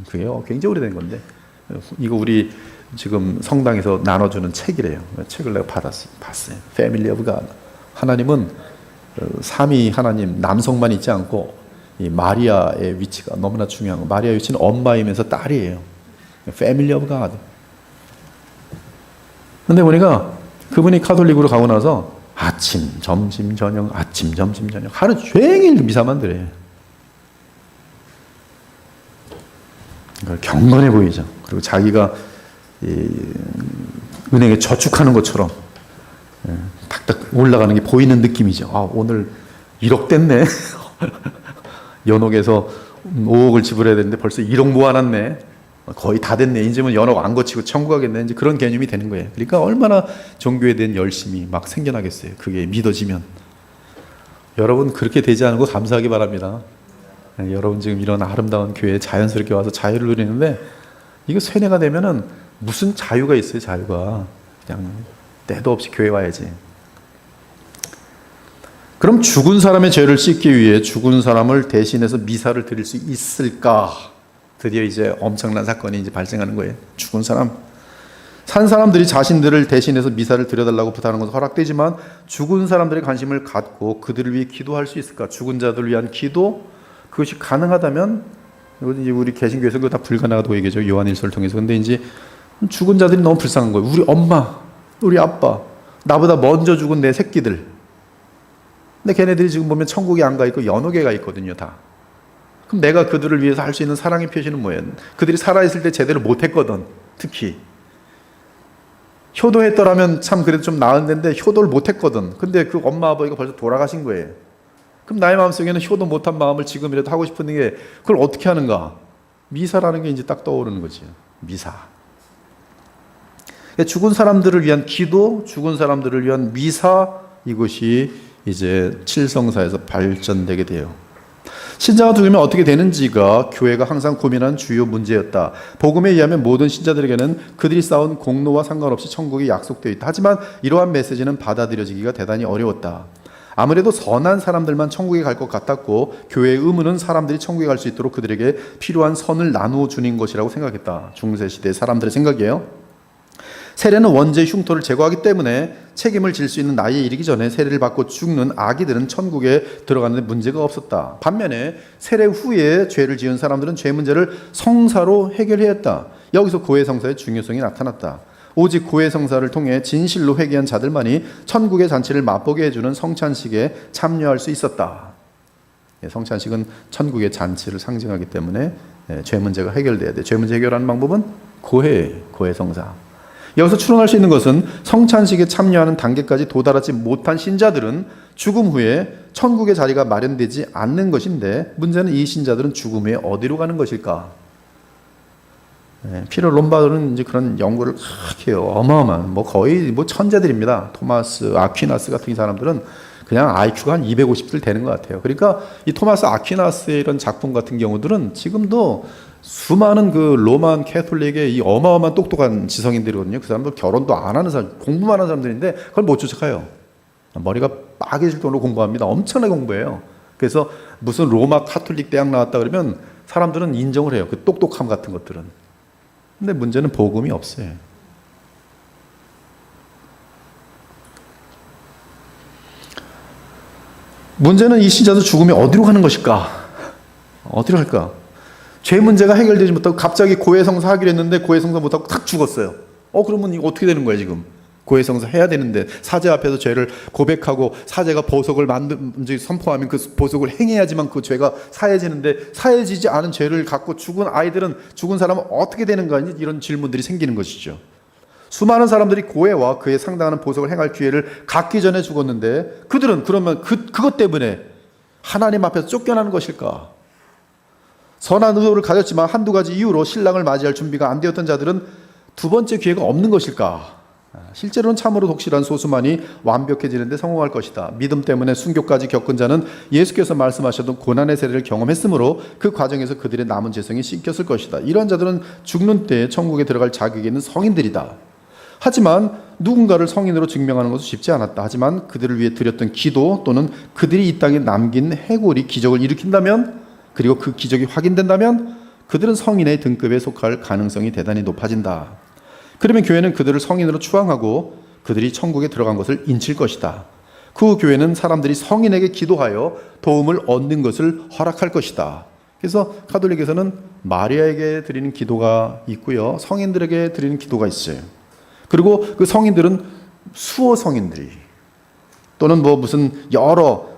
그게 굉장히 오래된 건데, 이거 우리 지금 성당에서 나눠주는 책이래요. 책을 내가 봤어요. Family of God. 하나님은 삼위 하나님, 남성만 있지 않고 이 마리아의 위치가 너무나 중요한 거. 마리아의 위치는 엄마이면서 딸이에요. Family of God. 근데 보니까 그분이 카톨릭으로 가고 나서 아침, 점심, 저녁 하루 종일 미사만 드려요. 경건해 보이죠. 그리고 자기가 은행에 저축하는 것처럼 탁탁 올라가는 게 보이는 느낌이죠. 아, 오늘 1억 됐네. 연옥에서 5억을 지불해야 되는데 벌써 1억 모아놨네. 거의 다 됐네. 이제 뭐 연옥 안 거치고 천국 가겠네. 이제 그런 개념이 되는 거예요. 그러니까 얼마나 종교에 대한 열심이 막 생겨나겠어요. 그게 믿어지면. 여러분 그렇게 되지 않고 감사하기 바랍니다. 여러분 지금 이런 아름다운 교회에 자연스럽게 와서 자유를 누리는데 이거 세뇌가 되면은 무슨 자유가 있어요. 자유가. 그냥 때도 없이 교회 와야지. 그럼 죽은 사람의 죄를 씻기 위해 죽은 사람을 대신해서 미사를 드릴 수 있을까? 드디어 이제 엄청난 사건이 이제 발생하는 거예요. 죽은 사람. 산 사람들이 자신들을 대신해서 미사를 드려달라고 부탁하는 것은 허락되지만 죽은 사람들의 관심을 갖고 그들을 위해 기도할 수 있을까? 죽은 자들을 위한 기도? 그것이 가능하다면, 이제 우리 개신교에서 그거 다 불가능하다고 얘기하죠. 요한일서를 통해서. 근데 이제 죽은 자들이 너무 불쌍한 거예요. 우리 엄마, 우리 아빠, 나보다 먼저 죽은 내 새끼들. 근데 걔네들이 지금 보면 천국에 안 가 있고 연옥에 가 있거든요, 다. 그럼 내가 그들을 위해서 할 수 있는 사랑의 표시는 뭐예요? 그들이 살아있을 때 제대로 못했거든, 특히. 효도했더라면 참 그래도 좀 나은 데인데 효도를 못했거든. 근데 그 엄마 아버지가 벌써 돌아가신 거예요. 그럼 나의 마음속에는 효도 못한 마음을 지금이라도 하고 싶은 게 그걸 어떻게 하는가? 미사라는 게 이제 딱 떠오르는 거지. 미사. 죽은 사람들을 위한 기도, 죽은 사람들을 위한 미사, 이것이 이제 칠성사에서 발전되게 돼요. 신자가 죽으면 어떻게 되는지가 교회가 항상 고민한 주요 문제였다. 복음에 의하면 모든 신자들에게는 그들이 쌓은 공로와 상관없이 천국이 약속되어 있다. 하지만 이러한 메시지는 받아들여지기가 대단히 어려웠다. 아무래도 선한 사람들만 천국에 갈 것 같았고 교회의 의무는 사람들이 천국에 갈 수 있도록 그들에게 필요한 선을 나누어 주는 것이라고 생각했다. 중세시대 사람들의 생각이에요. 세례는 원죄의 흉터를 제거하기 때문에 책임을 질 수 있는 나이에 이르기 전에 세례를 받고 죽는 아기들은 천국에 들어가는데 문제가 없었다. 반면에 세례 후에 죄를 지은 사람들은 죄 문제를 성사로 해결해야 했다. 여기서 고해성사의 중요성이 나타났다. 오직 고해성사를 통해 진실로 회개한 자들만이 천국의 잔치를 맛보게 해주는 성찬식에 참여할 수 있었다. 성찬식은 천국의 잔치를 상징하기 때문에 죄 문제가 해결돼야 돼. 죄 문제 해결하는 방법은 고해성사. 여기서 추론할 수 있는 것은 성찬식에 참여하는 단계까지 도달하지 못한 신자들은 죽음 후에 천국의 자리가 마련되지 않는 것인데 문제는 이 신자들은 죽음 후에 어디로 가는 것일까? 피에로 롬바르는 이제 그런 연구를 막 해요. 어마어마한 거의 천재들입니다. 토마스 아퀴나스 같은 사람들은 그냥 IQ가 한 250들 되는 것 같아요. 그러니까 이 토마스 아퀴나스의 이런 작품 같은 경우들은 지금도 수많은 그 로만 캐톨릭의 이 어마어마한 똑똑한 지성인들이거든요. 그 사람들 결혼도 안 하는 사람, 공부만 하는 사람들인데 그걸 못 쫓아가요. 머리가 빠개질 정도로 공부합니다. 엄청나게 공부해요. 그래서 무슨 로마 카톨릭 대학 나왔다 그러면 사람들은 인정을 해요. 그 똑똑함 같은 것들은. 근데 문제는 복음이 없어요. 문제는 이 신자들 죽음이 어디로 가는 것일까? 어디로 갈까? 죄 문제가 해결되지 못하고 갑자기 고해성사 하기로 했는데 고해성사 못하고 탁 죽었어요. 그러면 이거 어떻게 되는 거예요 지금? 고해성사 해야 되는데 사제 앞에서 죄를 고백하고 사제가 보석을 선포하면 그 보석을 행해야지만 그 죄가 사해지는데 사해지지 않은 죄를 갖고 죽은 아이들은 죽은 사람은 어떻게 되는가? 이런 질문들이 생기는 것이죠. 수많은 사람들이 고해와 그에 상당한 보석을 행할 기회를 갖기 전에 죽었는데 그들은 그러면 그것 때문에 하나님 앞에서 쫓겨나는 것일까? 선한 의도를 가졌지만 한두 가지 이유로 신랑을 맞이할 준비가 안 되었던 자들은 두 번째 기회가 없는 것일까? 실제로는 참으로 독실한 소수만이 완벽해지는데 성공할 것이다. 믿음 때문에 순교까지 겪은 자는 예수께서 말씀하셨던 고난의 세례를 경험했으므로 그 과정에서 그들의 남은 죄성이 씻겼을 것이다. 이러한 자들은 죽는 때에 천국에 들어갈 자격이 있는 성인들이다. 하지만 누군가를 성인으로 증명하는 것은 쉽지 않았다. 하지만 그들을 위해 드렸던 기도 또는 그들이 이 땅에 남긴 해골이 기적을 일으킨다면 그리고 그 기적이 확인된다면 그들은 성인의 등급에 속할 가능성이 대단히 높아진다. 그러면 교회는 그들을 성인으로 추앙하고 그들이 천국에 들어간 것을 인칠 것이다. 그 후 교회는 사람들이 성인에게 기도하여 도움을 얻는 것을 허락할 것이다. 그래서 가톨릭에서는 마리아에게 드리는 기도가 있고요. 성인들에게 드리는 기도가 있어요. 그리고 그 성인들은 수호 성인들이 또는 무슨 여러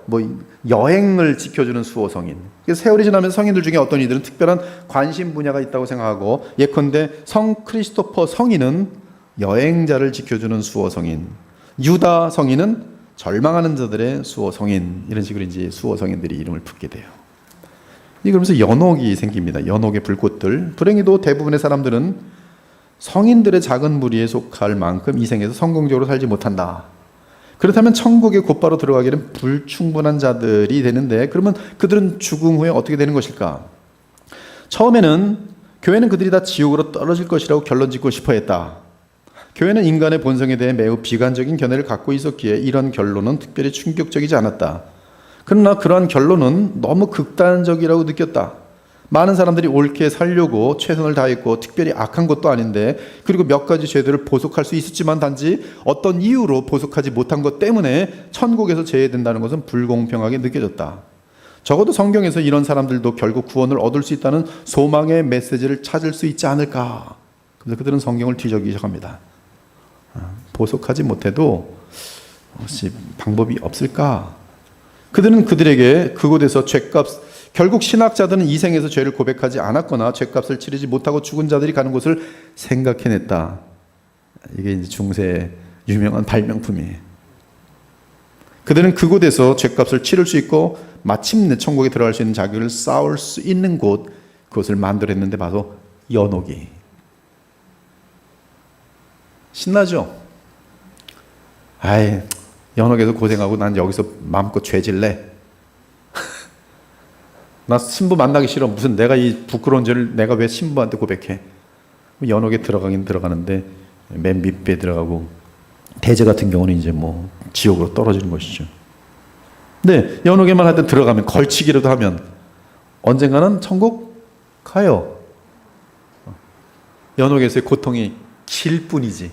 여행을 지켜주는 수호 성인. 그래서 세월이 지나면 성인들 중에 어떤 이들은 특별한 관심 분야가 있다고 생각하고 예컨대 성 크리스토퍼 성인은 여행자를 지켜주는 수호 성인, 유다 성인은 절망하는 자들의 수호 성인, 이런 식으로 이제 수호 성인들이 이름을 붙게 돼요. 그러면서 연옥이 생깁니다. 연옥의 불꽃들. 불행히도 대부분의 사람들은 성인들의 작은 무리에 속할 만큼 이 생에서 성공적으로 살지 못한다. 그렇다면 천국에 곧바로 들어가기는 불충분한 자들이 되는데, 그러면 그들은 죽음 후에 어떻게 되는 것일까? 처음에는 교회는 그들이 다 지옥으로 떨어질 것이라고 결론 짓고 싶어 했다. 교회는 인간의 본성에 대해 매우 비관적인 견해를 갖고 있었기에 이런 결론은 특별히 충격적이지 않았다. 그러나 그러한 결론은 너무 극단적이라고 느꼈다. 많은 사람들이 옳게 살려고 최선을 다했고 특별히 악한 것도 아닌데, 그리고 몇 가지 죄들을 보속할 수 있었지만 단지 어떤 이유로 보속하지 못한 것 때문에 천국에서 제외된다는 것은 불공평하게 느껴졌다. 적어도 성경에서 이런 사람들도 결국 구원을 얻을 수 있다는 소망의 메시지를 찾을 수 있지 않을까. 그래서 그들은 성경을 뒤적이기 시작합니다. 보속하지 못해도 혹시 방법이 없을까? 그들은 그들에게 그곳에서 죄값, 결국 신학자들은 이 생에서 죄를 고백하지 않았거나 죄값을 치르지 못하고 죽은 자들이 가는 곳을 생각해냈다. 이게 이제 중세의 유명한 발명품이에요. 그들은 그곳에서 죄값을 치를 수 있고 마침내 천국에 들어갈 수 있는 자격을 쌓을 수 있는 곳, 그것을 만들어냈는데 바로 연옥이. 신나죠? 아이, 연옥에서 고생하고 난 여기서 마음껏 죄질래? 나 신부 만나기 싫어. 무슨 내가 이 부끄러운 죄를 내가 왜 신부한테 고백해? 연옥에 들어가긴 들어가는데 맨 밑배에 들어가고, 대제 같은 경우는 이제 뭐 지옥으로 떨어지는 것이죠. 근데 연옥에만 하여튼 들어가면, 걸치기라도 하면 언젠가는 천국 가요. 연옥에서의 고통이 길 뿐이지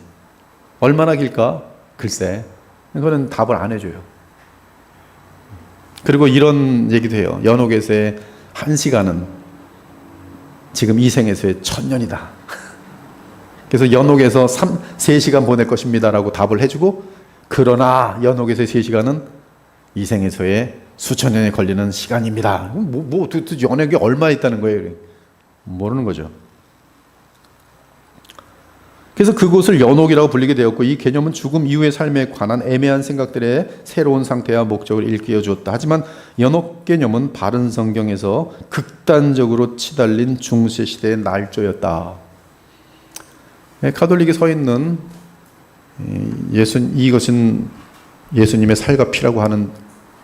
얼마나 길까? 글쎄, 그거는 답을 안 해줘요. 그리고 이런 얘기도 해요. 연옥에서의 1시간은 지금 이 생에서의 1000년이다. 그래서 연옥에서 3시간 보낼 것입니다 라고 답을 해주고, 그러나 연옥에서의 3시간은 이 생에서의 수천 년에 걸리는 시간입니다. 연옥이 얼마 있다는 거예요? 모르는 거죠. 그래서 그곳을 연옥이라고 불리게 되었고, 이 개념은 죽음 이후의 삶에 관한 애매한 생각들의 새로운 상태와 목적을 일깨워 주었다. 하지만 연옥 개념은 바른 성경에서 극단적으로 치달린 중세 시대의 날조였다. 가톨릭에 서 있는 이것은 예수님의 살과 피라고 하는,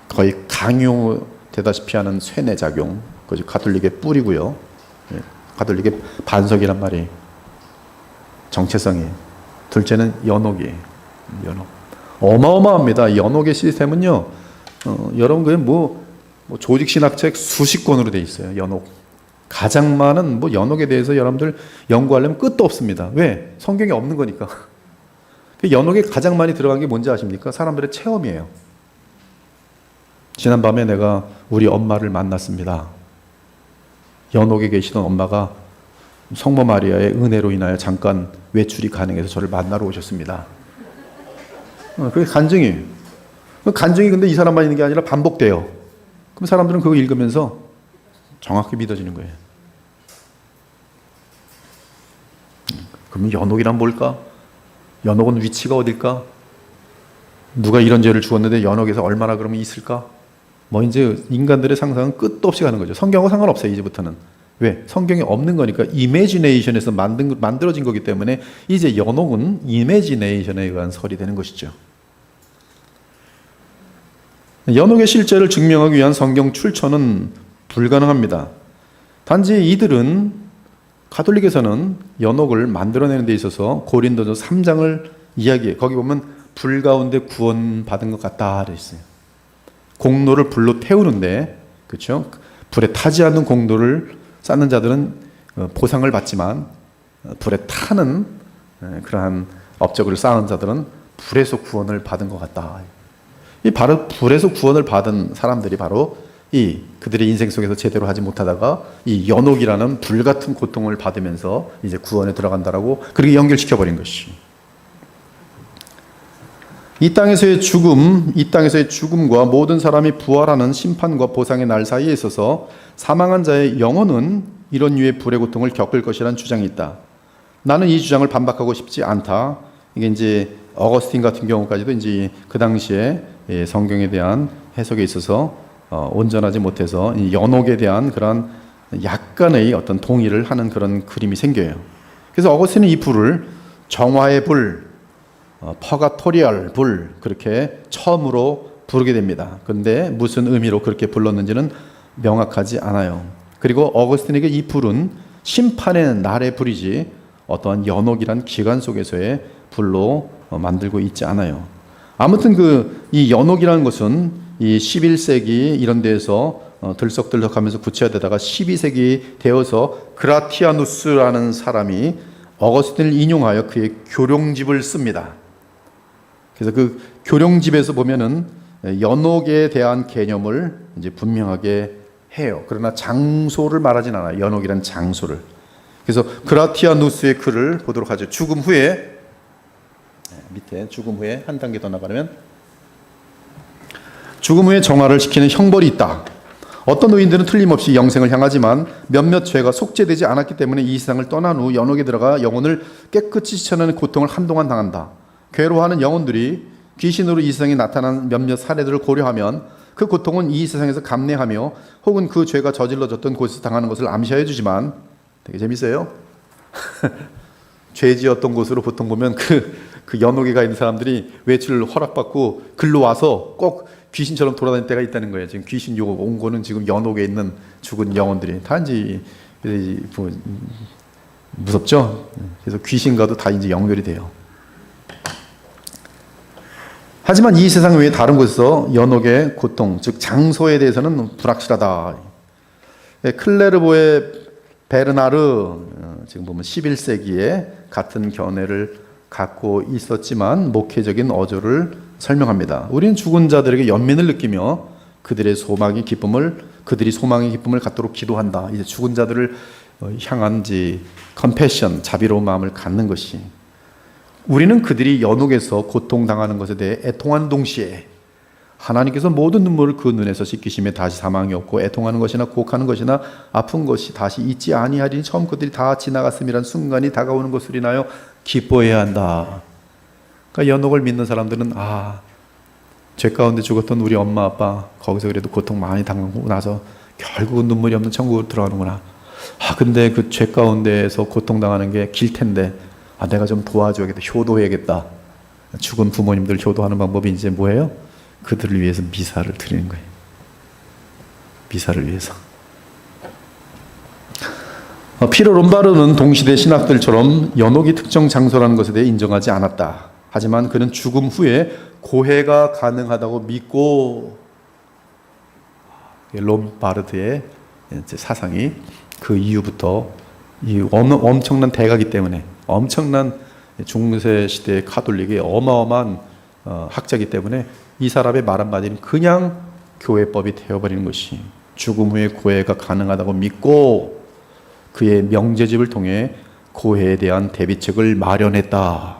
거의 강요되다시피 하는 쇠뇌작용, 그것이 가톨릭의 뿌리고요. 가톨릭의 반석이란 말이 정체성이에요. 둘째는 연옥이에요. 연옥. 어마어마합니다. 연옥의 시스템은요, 여러분 그게 뭐 조직 신학책 수십 권으로 돼 있어요. 연옥. 가장 많은 연옥에 대해서 여러분들 연구하려면 끝도 없습니다. 왜? 성경에 없는 거니까. 연옥에 가장 많이 들어간 게 뭔지 아십니까? 사람들의 체험이에요. 지난밤에 내가 우리 엄마를 만났습니다. 연옥에 계시던 엄마가 성모 마리아의 은혜로 인하여 잠깐 외출이 가능해서 저를 만나러 오셨습니다. 그게 간증이에요. 그 간증이 근데 이 사람만 있는 게 아니라 반복돼요. 그럼 사람들은 그거 읽으면서 정확히 믿어지는 거예요. 그럼 연옥이란 뭘까? 연옥은 위치가 어딜까? 누가 이런 죄를 주었는데 연옥에서 얼마나 그러면 있을까? 이제 인간들의 상상은 끝도 없이 가는 거죠. 성경하고 상관없어요, 이제부터는. 왜? 성경에 없는 거니까 이매지네이션에서 만들어진 거기 때문에 이제 연옥은 이매지네이션에 의한 설이 되는 것이죠. 연옥의 실제를 증명하기 위한 성경 출처는 불가능합니다. 단지 이들은, 가톨릭에서는 연옥을 만들어내는 데 있어서 고린도서 3장을 이야기해. 거기 보면 불 가운데 구원받은 것 같다 되어 있어요. 공로를 불로 태우는데, 그렇죠? 불에 타지 않는 공로를 쌓는 자들은 보상을 받지만, 불에 타는 그러한 업적을 쌓은 자들은 불에서 구원을 받은 것 같다. 이 바로 불에서 구원을 받은 사람들이 바로 그들의 인생 속에서 제대로 하지 못하다가 이 연옥이라는 불 같은 고통을 받으면서 이제 구원에 들어간다라고 그렇게 연결시켜 버린 것이. 이 땅에서의 죽음과 모든 사람이 부활하는 심판과 보상의 날 사이에 있어서 사망한 자의 영혼은 이런 류의 불의 고통을 겪을 것이라는 주장이 있다. 나는 이 주장을 반박하고 싶지 않다. 이게 이제 어거스틴 같은 경우까지도 이제 그 당시에 성경에 대한 해석에 있어서 온전하지 못해서 이 연옥에 대한 그런 약간의 어떤 동의를 하는 그런 그림이 생겨요. 그래서 어거스틴은 이 불을 정화의 불, 퍼가토리얼 불 그렇게 처음으로 부르게 됩니다. 그런데 무슨 의미로 그렇게 불렀는지는 명확하지 않아요. 그리고 어거스틴에게 이 불은 심판의 날의 불이지 어떠한 연옥이란 기관 속에서의 불로 만들고 있지 않아요. 아무튼 이 연옥이라는 것은 이 11세기 이런 데에서 들썩들썩하면서 구체화되다가 12세기 되어서 그라티아누스라는 사람이 어거스틴을 인용하여 그의 교룡집을 씁니다. 그래서 그 교룡집에서 보면은 연옥에 대한 개념을 이제 분명하게 해요. 그러나 장소를 말하진 않아요. 연옥이란 장소를. 그래서 그라티아누스의 글을 보도록 하죠. 죽음 후에 밑에 죽음 후에 한 단계 더 나가려면 죽음 후에 정화를 시키는 형벌이 있다. 어떤 노인들은 틀림없이 영생을 향하지만 몇몇 죄가 속죄되지 않았기 때문에 이 세상을 떠난 후 연옥에 들어가 영혼을 깨끗이 씻어내는 고통을 한동안 당한다. 괴로워하는 영혼들이 귀신으로 이 세상에 나타난 몇몇 사례들을 고려하면 그 고통은 이 세상에서 감내하며 혹은 그 죄가 저질러졌던 곳에서 당하는 것을 암시해 주지만 되게 재밌어요. 죄 지었던 곳으로 보통 보면 그 연옥에 가 있는 사람들이 외출을 허락받고 글로 와서 꼭 귀신처럼 돌아다닐 때가 있다는 거예요. 지금 귀신 요거 온 거는 지금 연옥에 있는 죽은 영혼들이 다 이제 뭐 무섭죠. 그래서 귀신과도 다 이제 연결이 돼요. 하지만 이 세상 외에 다른 곳에서 연옥의 고통, 즉 장소에 대해서는 불확실하다. 클레르보의 베르나르 지금 보면 11세기에 같은 견해를 갖고 있었지만 목회적인 어조를 설명합니다. 우리는 죽은 자들에게 연민을 느끼며 그들이 소망의 기쁨을 갖도록 기도한다. 이제 죽은 자들을 향한 컴패션, 자비로운 마음을 갖는 것이, 우리는 그들이 연옥에서 고통당하는 것에 대해 애통하는 동시에 하나님께서 모든 눈물을 그 눈에서 씻기심에 다시 사망이 없고 애통하는 것이나 곡하는 것이나 아픈 것이 다시 있지 아니하리니 처음 그들이 다 지나갔음이란 순간이 다가오는 것을 인하여 기뻐해야 한다. 그러니까 연옥을 믿는 사람들은 죄 가운데 죽었던 우리 엄마 아빠 거기서 그래도 고통 많이 당하고 나서 결국은 눈물이 없는 천국으로 들어가는구나. 근데 그 죄 가운데에서 고통당하는 게 길 텐데 내가 좀 도와줘야겠다. 효도해야겠다. 죽은 부모님들 효도하는 방법이 이제 뭐예요? 그들을 위해서 미사를 드리는 거예요. 미사를 위해서. 피로 롬바르는 동시대 신학들처럼 연옥이 특정 장소라는 것에 대해 인정하지 않았다. 하지만 그는 죽음 후에 고해가 가능하다고 믿고, 롬바르드의 사상이 그 이후부터 이 엄청난 대가기 때문에, 엄청난 중세 시대의 가톨릭의 어마어마한 학자이기 때문에 이 사람의 말 한마디는 그냥 교회법이 되어버리는 것이, 죽음 후에 고해가 가능하다고 믿고 그의 명제집을 통해 고해에 대한 대비책을 마련했다.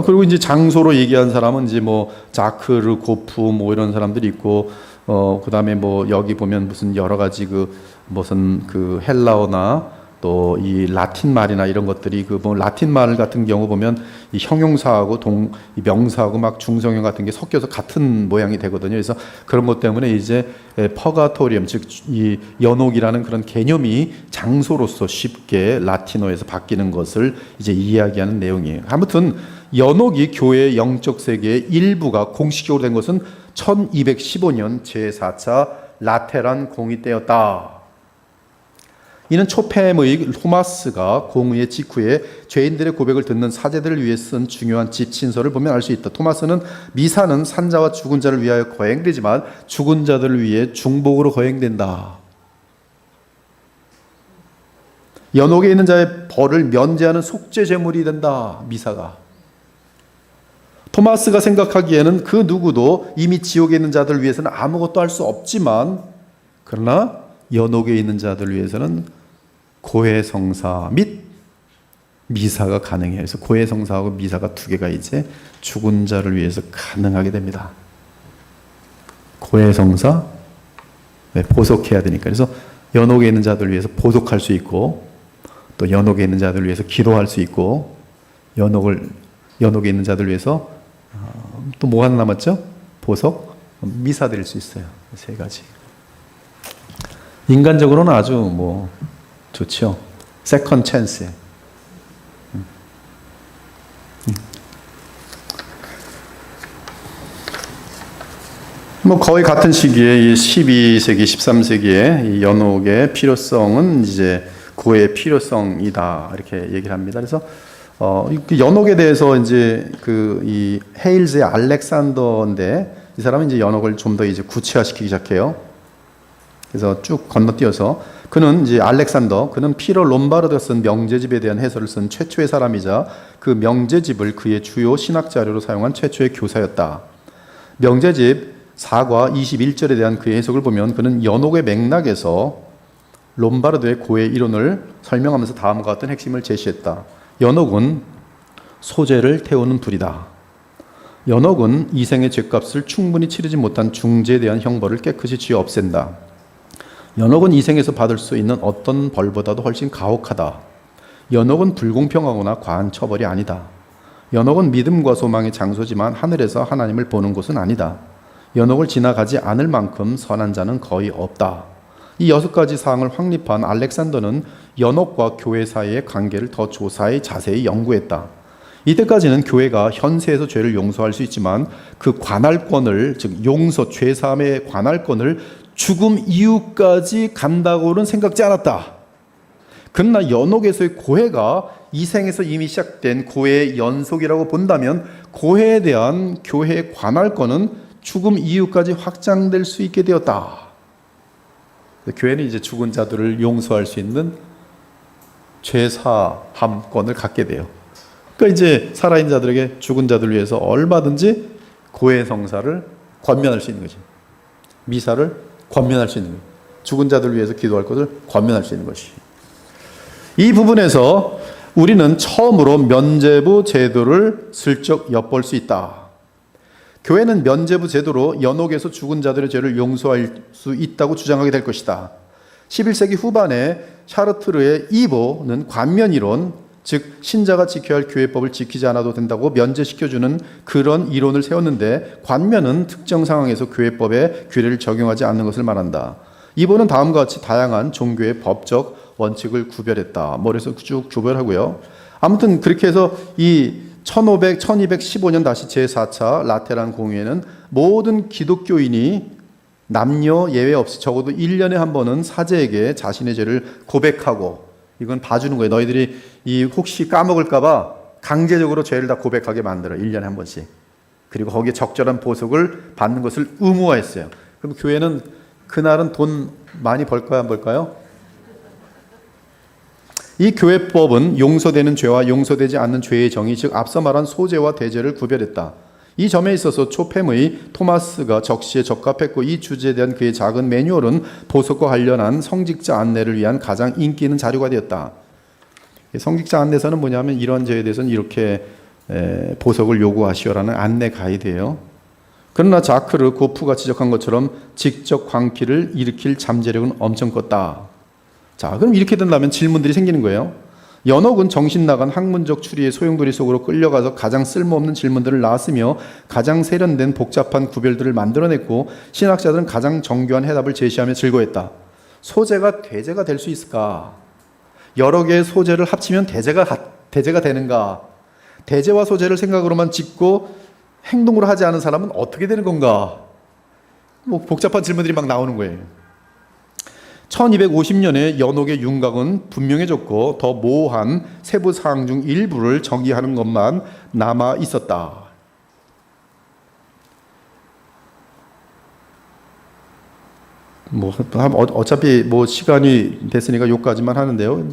그리고 이제 장소로 얘기한 사람은 이제 뭐 자크르 고프 뭐 이런 사람들이 있고, 그다음에 뭐 여기 보면 무슨 여러 가지 무슨 헬라어나 또 이 라틴 말이나 이런 것들이 뭐 라틴 말 같은 경우 보면 이 형용사하고 이 명사하고 막 중성형 같은 게 섞여서 같은 모양이 되거든요. 그래서 그런 것 때문에 이제 퍼가토리엄, 즉 이 연옥이라는 그런 개념이 장소로서 쉽게 라틴어에서 바뀌는 것을 이제 이야기하는 내용이에요. 아무튼 연옥이 교회의 영적 세계의 일부가 공식적으로 된 것은 1215년 제4차 라테란 공의 때였다. 이는 초팸의 토마스가 공의의 직후에 죄인들의 고백을 듣는 사제들을 위해 쓴 중요한 집친서를 보면 알 수 있다. 토마스는 미사는 산자와 죽은 자를 위하여 거행되지만 죽은 자들을 위해 중복으로 거행된다. 연옥에 있는 자의 벌을 면제하는 속죄 제물이 된다. 미사가. 토마스가 생각하기에는 그 누구도 이미 지옥에 있는 자들을 위해서는 아무것도 할 수 없지만, 그러나 연옥에 있는 자들을 위해서는 고해성사 및 미사가 가능해요. 그래서 고해성사하고 미사가 두 개가 이제 죽은 자를 위해서 가능하게 됩니다. 고해성사, 보석해야 되니까. 그래서 연옥에 있는 자들을 위해서 보석할 수 있고, 또 연옥에 있는 자들을 위해서 기도할 수 있고, 연옥에 있는 자들을 위해서 또 뭐 하나 남았죠? 보석, 미사드릴 수 있어요. 세 가지. 인간적으로는 아주 좋죠. 세컨 찬스에. 거의 같은 시기에 이 12세기, 13세기에 이 연옥의 필요성은 이제 구애의 필요성이다 이렇게 얘기를 합니다. 그래서 연옥에 대해서 이제 이 헤일즈의 알렉산더인데 이 사람은 이제 연옥을 좀 더 이제 구체화시키기 시작해요. 그래서 쭉 건너뛰어서 그는 이제 알렉산더, 그는 피로 롬바르드가 쓴 명제집에 대한 해설을 쓴 최초의 사람이자 그 명제집을 그의 주요 신학 자료로 사용한 최초의 교사였다. 명제집 4과 21절에 대한 그의 해석을 보면 그는 연옥의 맥락에서 롬바르드의 고해 이론을 설명하면서 다음과 같은 핵심을 제시했다. 연옥은 소재를 태우는 불이다. 연옥은 이생의 죗값을 충분히 치르지 못한 중재에 대한 형벌을 깨끗이 쥐어 없앤다. 연옥은 이생에서 받을 수 있는 어떤 벌보다도 훨씬 가혹하다. 연옥은 불공평하거나 과한 처벌이 아니다. 연옥은 믿음과 소망의 장소지만 하늘에서 하나님을 보는 곳은 아니다. 연옥을 지나가지 않을 만큼 선한 자는 거의 없다. 이 6가지 사항을 확립한 알렉산더는 연옥과 교회 사이의 관계를 더 자세히 연구했다. 이때까지는 교회가 현세에서 죄를 용서할 수 있지만 그 관할권을, 즉 용서, 죄사함의 관할권을 죽음 이후까지 간다고는 생각지 않았다. 그러나 연옥에서의 고해가 이 생에서 이미 시작된 고해의 연속이라고 본다면 고해에 대한 교회의 관할권은 죽음 이후까지 확장될 수 있게 되었다. 교회는 이제 죽은 자들을 용서할 수 있는 죄사함권을 갖게 돼요. 그러니까 이제 살아있는 자들에게 죽은 자들을 위해서 얼마든지 고해 성사를 권면할 수 있는 거지. 미사를 권면할 수 있는 거예요. 죽은 자들을 위해서 기도할 것을 권면할 수 있는 것이. 이 부분에서 우리는 처음으로 면죄부 제도를 슬쩍 엿볼 수 있다. 교회는 면죄부 제도로 연옥에서 죽은 자들의 죄를 용서할 수 있다고 주장하게 될 것이다. 11세기 후반에 샤르트르의 이보는 관면이론, 즉 신자가 지켜야 할 교회법을 지키지 않아도 된다고 면제시켜주는 그런 이론을 세웠는데, 관면은 특정 상황에서 교회법에 규례를 적용하지 않는 것을 말한다. 이보는 다음과 같이 다양한 종교의 법적 원칙을 구별했다. 그래서 쭉 구별하고요. 아무튼 그렇게 해서 이 1215년 다시 제4차 라테란 공의회는 모든 기독교인이 남녀 예외 없이 적어도 1년에 한 번은 사제에게 자신의 죄를 고백하고, 이건 봐주는 거예요. 너희들이 혹시 까먹을까봐 강제적으로 죄를 다 고백하게 만들어. 1년에 한 번씩. 그리고 거기에 적절한 보석을 받는 것을 의무화했어요. 그럼 교회는 그날은 돈 많이 벌까요, 안 벌까요? 이 교회법은 용서되는 죄와 용서되지 않는 죄의 정의, 즉 앞서 말한 소재와 대죄를 구별했다. 이 점에 있어서 초팸의 토마스가 적시에 적합했고, 이 주제에 대한 그의 작은 매뉴얼은 보석과 관련한 성직자 안내를 위한 가장 인기 있는 자료가 되었다. 성직자 안내서는 뭐냐면 이런 죄에 대해서는 이렇게 보석을 요구하시오라는 안내 가이드예요. 그러나 자크르 고프가 지적한 것처럼 직접 광기를 일으킬 잠재력은 엄청 컸다. 자, 그럼 이렇게 된다면 질문들이 생기는 거예요. 연옥은 정신 나간 학문적 추리의 소용돌이 속으로 끌려가서 가장 쓸모없는 질문들을 낳았으며 가장 세련된 복잡한 구별들을 만들어냈고, 신학자들은 가장 정교한 해답을 제시하며 즐거워했다. 소재가 대재가 될 수 있을까? 여러 개의 소재를 합치면 대재가 되는가? 대재와 소재를 생각으로만 짓고 행동으로 하지 않은 사람은 어떻게 되는 건가? 복잡한 질문들이 막 나오는 거예요. 1250년에 연옥의 윤곽은 분명해졌고 더 모호한 세부 사항 중 일부를 정의하는 것만 남아 있었다. 어차피 시간이 됐으니까 여기까지만 하는데요.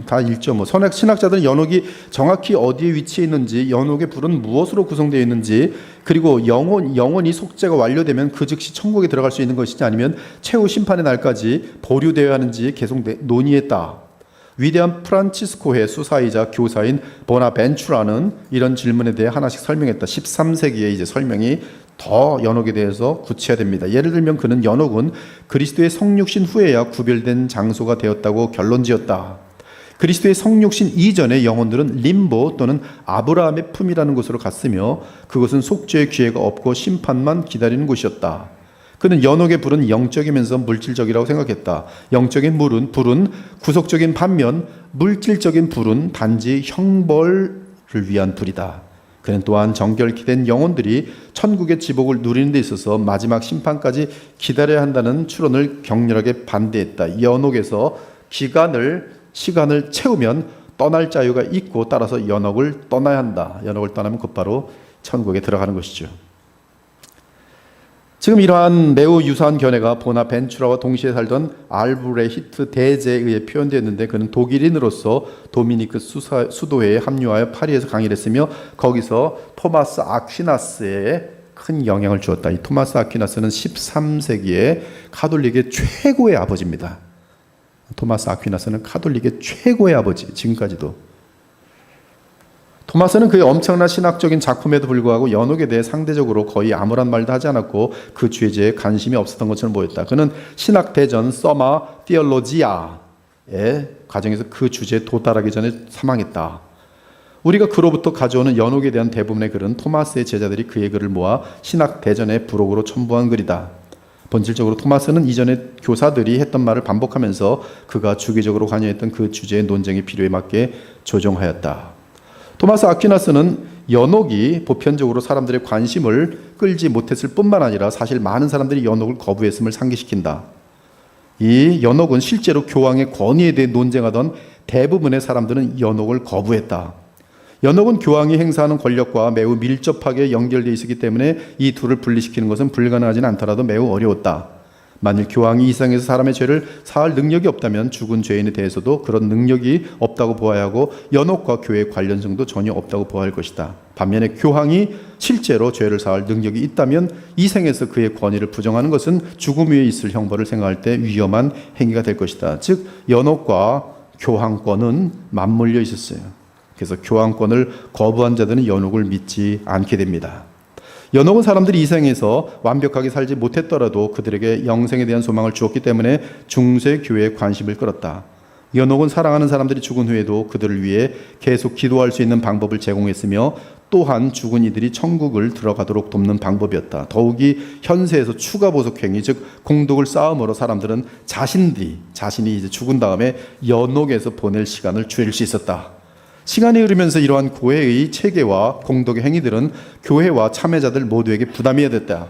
다 읽죠. 신학자들은 연옥이 정확히 어디에 위치해 있는지, 연옥의 불은 무엇으로 구성되어 있는지, 그리고 영원히 속죄가 완료되면 그 즉시 천국에 들어갈 수 있는 것이지 아니면 최후 심판의 날까지 보류되어야 하는지 계속 논의했다. 위대한 프란치스코의 수사이자 교사인 보나벤추라는 이런 질문에 대해 하나씩 설명했다. 13세기에 이제 설명이 더 연옥에 대해서 구체화됩니다. 예를 들면 그는 연옥은 그리스도의 성육신 후에야 구별된 장소가 되었다고 결론지었다. 그리스도의 성육신 이전의 영혼들은 림보 또는 아브라함의 품이라는 곳으로 갔으며 그것은 속죄의 기회가 없고 심판만 기다리는 곳이었다. 그는 연옥의 불은 영적이면서 물질적이라고 생각했다. 영적인 불은 구속적인 반면 물질적인 불은 단지 형벌을 위한 불이다. 그는 또한 정결케 된 영혼들이 천국의 지복을 누리는 데 있어서 마지막 심판까지 기다려야 한다는 추론을 격렬하게 반대했다. 연옥에서 시간을 채우면 떠날 자유가 있고 따라서 연옥을 떠나야 한다. 연옥을 떠나면 곧바로 천국에 들어가는 것이죠. 지금 이러한 매우 유사한 견해가 보나벤투라와 동시에 살던 알브레히트 대제에 의해 표현되었는데 그는 독일인으로서 도미니크 수도회에 합류하여 파리에서 강의를 했으며 거기서 토마스 아퀴나스에 큰 영향을 주었다. 이 토마스 아퀴나스는 13세기의 카톨릭의 최고의 아버지입니다. 토마스 아퀴나스는 카톨릭의 최고의 아버지, 지금까지도. 토마스는 그의 엄청난 신학적인 작품에도 불구하고 연옥에 대해 상대적으로 거의 아무런 말도 하지 않았고 그 주제에 관심이 없었던 것처럼 보였다. 그는 신학대전 서마 티올로지아의 과정에서 그 주제에 도달하기 전에 사망했다. 우리가 그로부터 가져오는 연옥에 대한 대부분의 글은 토마스의 제자들이 그의 글을 모아 신학대전의 부록으로 첨부한 글이다. 본질적으로 토마스는 이전에 교사들이 했던 말을 반복하면서 그가 주기적으로 관여했던 그 주제의 논쟁의 필요에 맞게 조정하였다. 토마스 아퀴나스는 연옥이 보편적으로 사람들의 관심을 끌지 못했을 뿐만 아니라 사실 많은 사람들이 연옥을 거부했음을 상기시킨다. 이 연옥은 실제로 교황의 권위에 대해 논쟁하던 대부분의 사람들은 연옥을 거부했다. 연옥은 교황이 행사하는 권력과 매우 밀접하게 연결되어 있었기 때문에 이 둘을 분리시키는 것은 불가능하지는 않더라도 매우 어려웠다. 만일 교황이 이 세상에서 사람의 죄를 사할 능력이 없다면 죽은 죄인에 대해서도 그런 능력이 없다고 보아야 하고 연옥과 교회의 관련성도 전혀 없다고 보아야 할 것이다. 반면에 교황이 실제로 죄를 사할 능력이 있다면 이 생에서 그의 권위를 부정하는 것은 죽음 위에 있을 형벌을 생각할 때 위험한 행위가 될 것이다. 즉 연옥과 교황권은 맞물려 있었어요. 그래서 교황권을 거부한 자들은 연옥을 믿지 않게 됩니다. 연옥은 사람들이 이 생에서 완벽하게 살지 못했더라도 그들에게 영생에 대한 소망을 주었기 때문에 중세 교회에 관심을 끌었다. 연옥은 사랑하는 사람들이 죽은 후에도 그들을 위해 계속 기도할 수 있는 방법을 제공했으며 또한 죽은 이들이 천국을 들어가도록 돕는 방법이었다. 더욱이 현세에서 추가 보석행위, 즉 공덕을 쌓음으로 사람들은 자신이 이제 죽은 다음에 연옥에서 보낼 시간을 줄일 수 있었다. 시간이 흐르면서 이러한 교회의 체계와 공덕의 행위들은 교회와 참여자들 모두에게 부담이 됐다.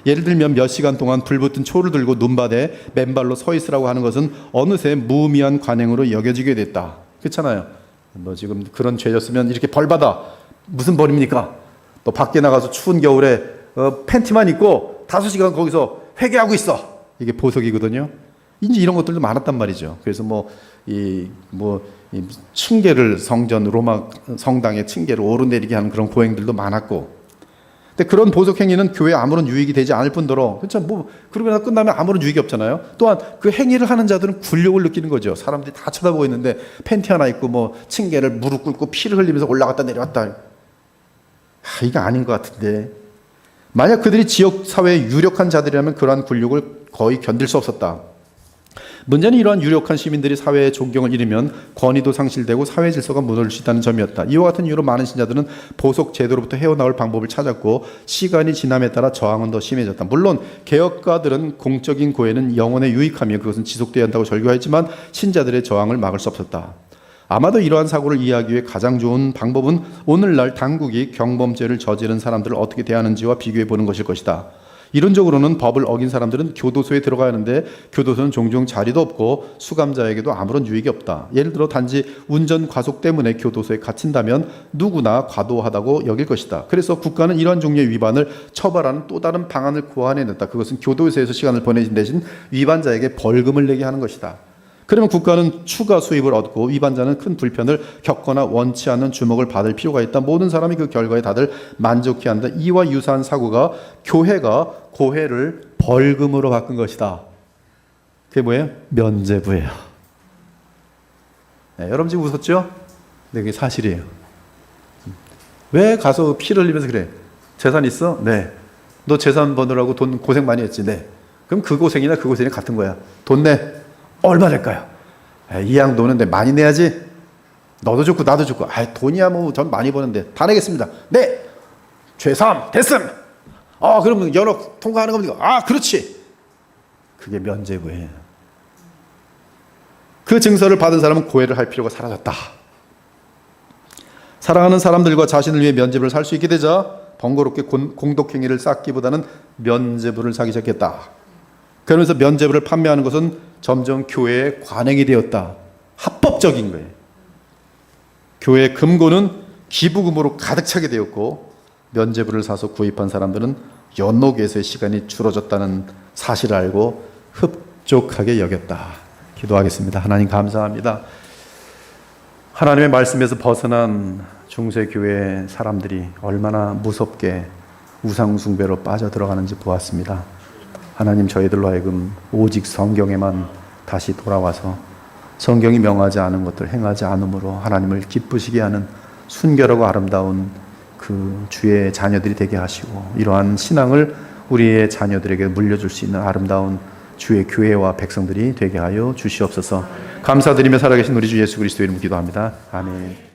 예를 들면 몇 시간 동안 불붙은 초를 들고 눈밭에 맨발로 서 있으라고 하는 것은 어느새 무의미한 관행으로 여겨지게 됐다. 그렇잖아요. 너 지금 그런 죄졌으면 이렇게 벌받아. 무슨 벌입니까? 너 밖에 나가서 추운 겨울에 팬티만 입고 5시간 거기서 회개하고 있어. 이게 보석이거든요. 이제 이런 것들도 많았단 말이죠. 그래서 이 층계를 로마 성당의 층계를 오르내리게 하는 그런 고행들도 많았고. 근데 그런 보석 행위는 교회에 아무런 유익이 되지 않을 뿐더러, 그렇죠. 그러고 나서 끝나면 아무런 유익이 없잖아요. 또한 그 행위를 하는 자들은 굴욕을 느끼는 거죠. 사람들이 다 쳐다보고 있는데 팬티 하나 입고 층계를 무릎 꿇고 피를 흘리면서 올라갔다 내려왔다. 이게 아닌 것 같은데. 만약 그들이 지역 사회의 유력한 자들이라면 그러한 굴욕을 거의 견딜 수 없었다. 문제는 이러한 유력한 시민들이 사회의 존경을 잃으면 권위도 상실되고 사회 질서가 무너질 수 있다는 점이었다. 이와 같은 이유로 많은 신자들은 보석 제도로부터 헤어나올 방법을 찾았고 시간이 지남에 따라 저항은 더 심해졌다. 물론 개혁가들은 공적인 고해는 영혼에 유익하며 그것은 지속되어야 한다고 절규하였지만 신자들의 저항을 막을 수 없었다. 아마도 이러한 사고를 이해하기 위해 가장 좋은 방법은 오늘날 당국이 경범죄를 저지른 사람들을 어떻게 대하는지와 비교해 보는 것일 것이다. 이론적으로는 법을 어긴 사람들은 교도소에 들어가야 하는데 교도소는 종종 자리도 없고 수감자에게도 아무런 유익이 없다. 예를 들어 단지 운전 과속 때문에 교도소에 갇힌다면 누구나 과도하다고 여길 것이다. 그래서 국가는 이러한 종류의 위반을 처벌하는 또 다른 방안을 고안해냈다. 그것은 교도소에서 시간을 보내신 대신 위반자에게 벌금을 내게 하는 것이다. 그러면 국가는 추가 수입을 얻고 위반자는 큰 불편을 겪거나 원치 않는 주목을 받을 필요가 있다. 모든 사람이 그 결과에 다들 만족해야 한다. 이와 유사한 사고가 교회가 고해를 벌금으로 바꾼 것이다. 그게 뭐예요? 면죄부예요. 네, 여러분 지금 웃었죠? 네, 그게 사실이에요. 왜 가서 피를 흘리면서 그래? 재산 있어? 네. 너 재산 버느라고 돈 고생 많이 했지? 네. 그럼 그 고생이나 그 고생이 같은 거야. 돈 내. 얼마 될까요? 이 양 노는데 많이 내야지. 너도 좋고 나도 좋고. 아, 돈이야 뭐 전 많이 버는데 다 내겠습니다. 네. 죄삼 됐음. 그러면 연옥 통과하는 겁니까? 아, 그렇지. 그게 면죄부예요. 그 증서를 받은 사람은 고해를 할 필요가 사라졌다. 사랑하는 사람들과 자신을 위해 면죄부를 살 수 있게 되자 번거롭게 공덕행위를 쌓기보다는 면죄부를 사기 시작했다. 그러면서 면죄부를 판매하는 것은 점점 교회의 관행이 되었다. 합법적인 거예요. 교회의 금고는 기부금으로 가득 차게 되었고, 면죄부를 사서 구입한 사람들은 연옥에서의 시간이 줄어졌다는 사실을 알고 흡족하게 여겼다. 기도하겠습니다. 하나님 감사합니다. 하나님의 말씀에서 벗어난 중세교회 사람들이 얼마나 무섭게 우상숭배로 빠져들어가는지 보았습니다. 하나님, 저희들로 하여금 오직 성경에만 다시 돌아와서 성경이 명하지 않은 것들 행하지 않으므로 하나님을 기쁘시게 하는 순결하고 아름다운 그 주의 자녀들이 되게 하시고, 이러한 신앙을 우리의 자녀들에게 물려줄 수 있는 아름다운 주의 교회와 백성들이 되게 하여 주시옵소서. 감사드리며 살아계신 우리 주 예수 그리스도 이름으로 기도합니다. 아멘.